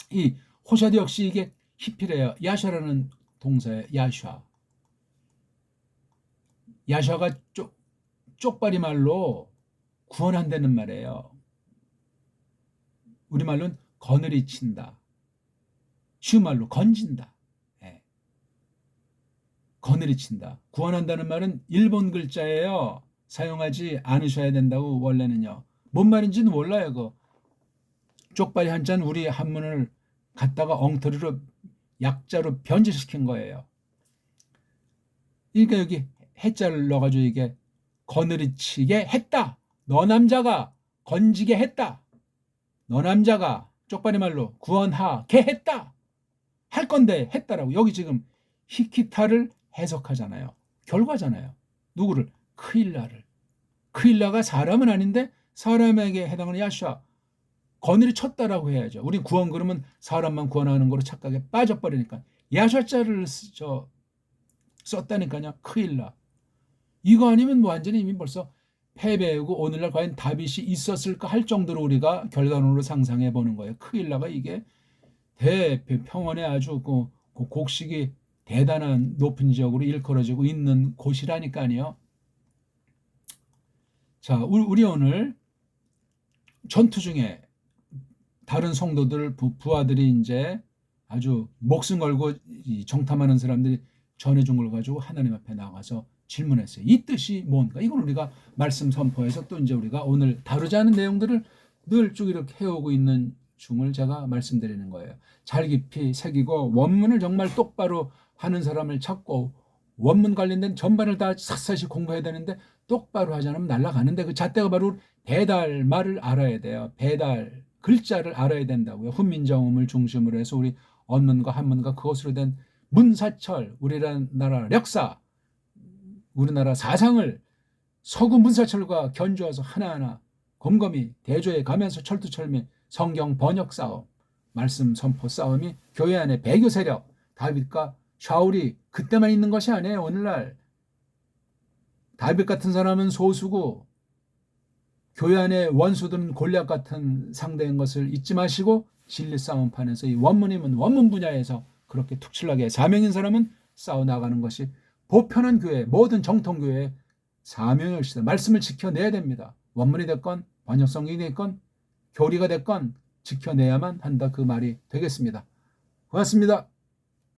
Speaker 1: 이 호샤드 역시 이게 히피래요. 야샤라는 동사예요. 야샤가 쪽발이 말로 구원한다는 말이에요. 우리말로는 거느리 친다. 쉬운 말로 건진다. 네. 거느리 친다. 구원한다는 말은 일본 글자예요. 사용하지 않으셔야 된다고 원래는요. 뭔 말인지는 몰라요. 그 쪽발이 한자는 우리 한문을 갖다가 엉터리로 약자로 변질시킨 거예요. 그러니까 여기 해자를 넣어가지고 이게 거느리치게 했다. 너 남자가 건지게 했다. 너 남자가 쪽발이 말로 구원하게 했다. 할 건데 했다라고. 여기 지금 히키타를 해석하잖아요. 결과잖아요. 누구를? 크일라를. 크일라가 사람은 아닌데 사람에게 해당하는 야슈아. 거느리 쳤다라고 해야죠. 우리 구원 그러면 사람만 구원하는 거로 착각에 빠져버리니까 야슈아자를 썼다니까요. 크일라. 이거 아니면 뭐 완전히 이미 벌써 패배하고 오늘날 과연 다윗이 있었을까 할 정도로 우리가 결과론으로 상상해 보는 거예요. 크일라가 이게 대평원에 아주 그 곡식이 대단한 높은 지역으로 일컬어지고 있는 곳이라니까요. 자, 우리 오늘 전투 중에 다른 성도들, 부하들이 이제 아주 목숨 걸고 정탐하는 사람들이 전해준 걸 가지고 하나님 앞에 나가서 질문했어요. 이 뜻이 뭔가? 이건 우리가 말씀 선포해서 또 이제 우리가 오늘 다루지 않은 내용들을 늘 쭉 이렇게 해오고 있는 중을 제가 말씀드리는 거예요. 잘 깊이 새기고 원문을 정말 똑바로 하는 사람을 찾고 원문 관련된 전반을 다 샅샅이 공부해야 되는데 똑바로 하지 않으면 날아가는데 그 잣대가 바로 배달 말을 알아야 돼요. 배달 글자를 알아야 된다고요. 훈민정음을 중심으로 해서 우리 언문과 한문과 그것으로 된 문사철, 우리나라 역사, 우리나라 사상을 서구 문사철과 견주어서 하나하나 곰곰이 대조해 가면서 철두철미 성경 번역 싸움, 말씀 선포 싸움이 교회 안에 배교 세력, 다윗과 샤울이 그때만 있는 것이 아니에요. 오늘날 다윗 같은 사람은 소수고 교회 안에 원수들은 골리앗 같은 상대인 것을 잊지 마시고 진리 싸움판에서 이 원문이면 원문 분야에서 그렇게 툭칠나게 사명인 사람은 싸워나가는 것이 보편한 교회, 모든 정통교회의 사명일 시다. 말씀을 지켜내야 됩니다. 원문이 됐건 번역성경이 됐건 교리가 됐건 지켜내야만 한다 그 말이 되겠습니다. 고맙습니다.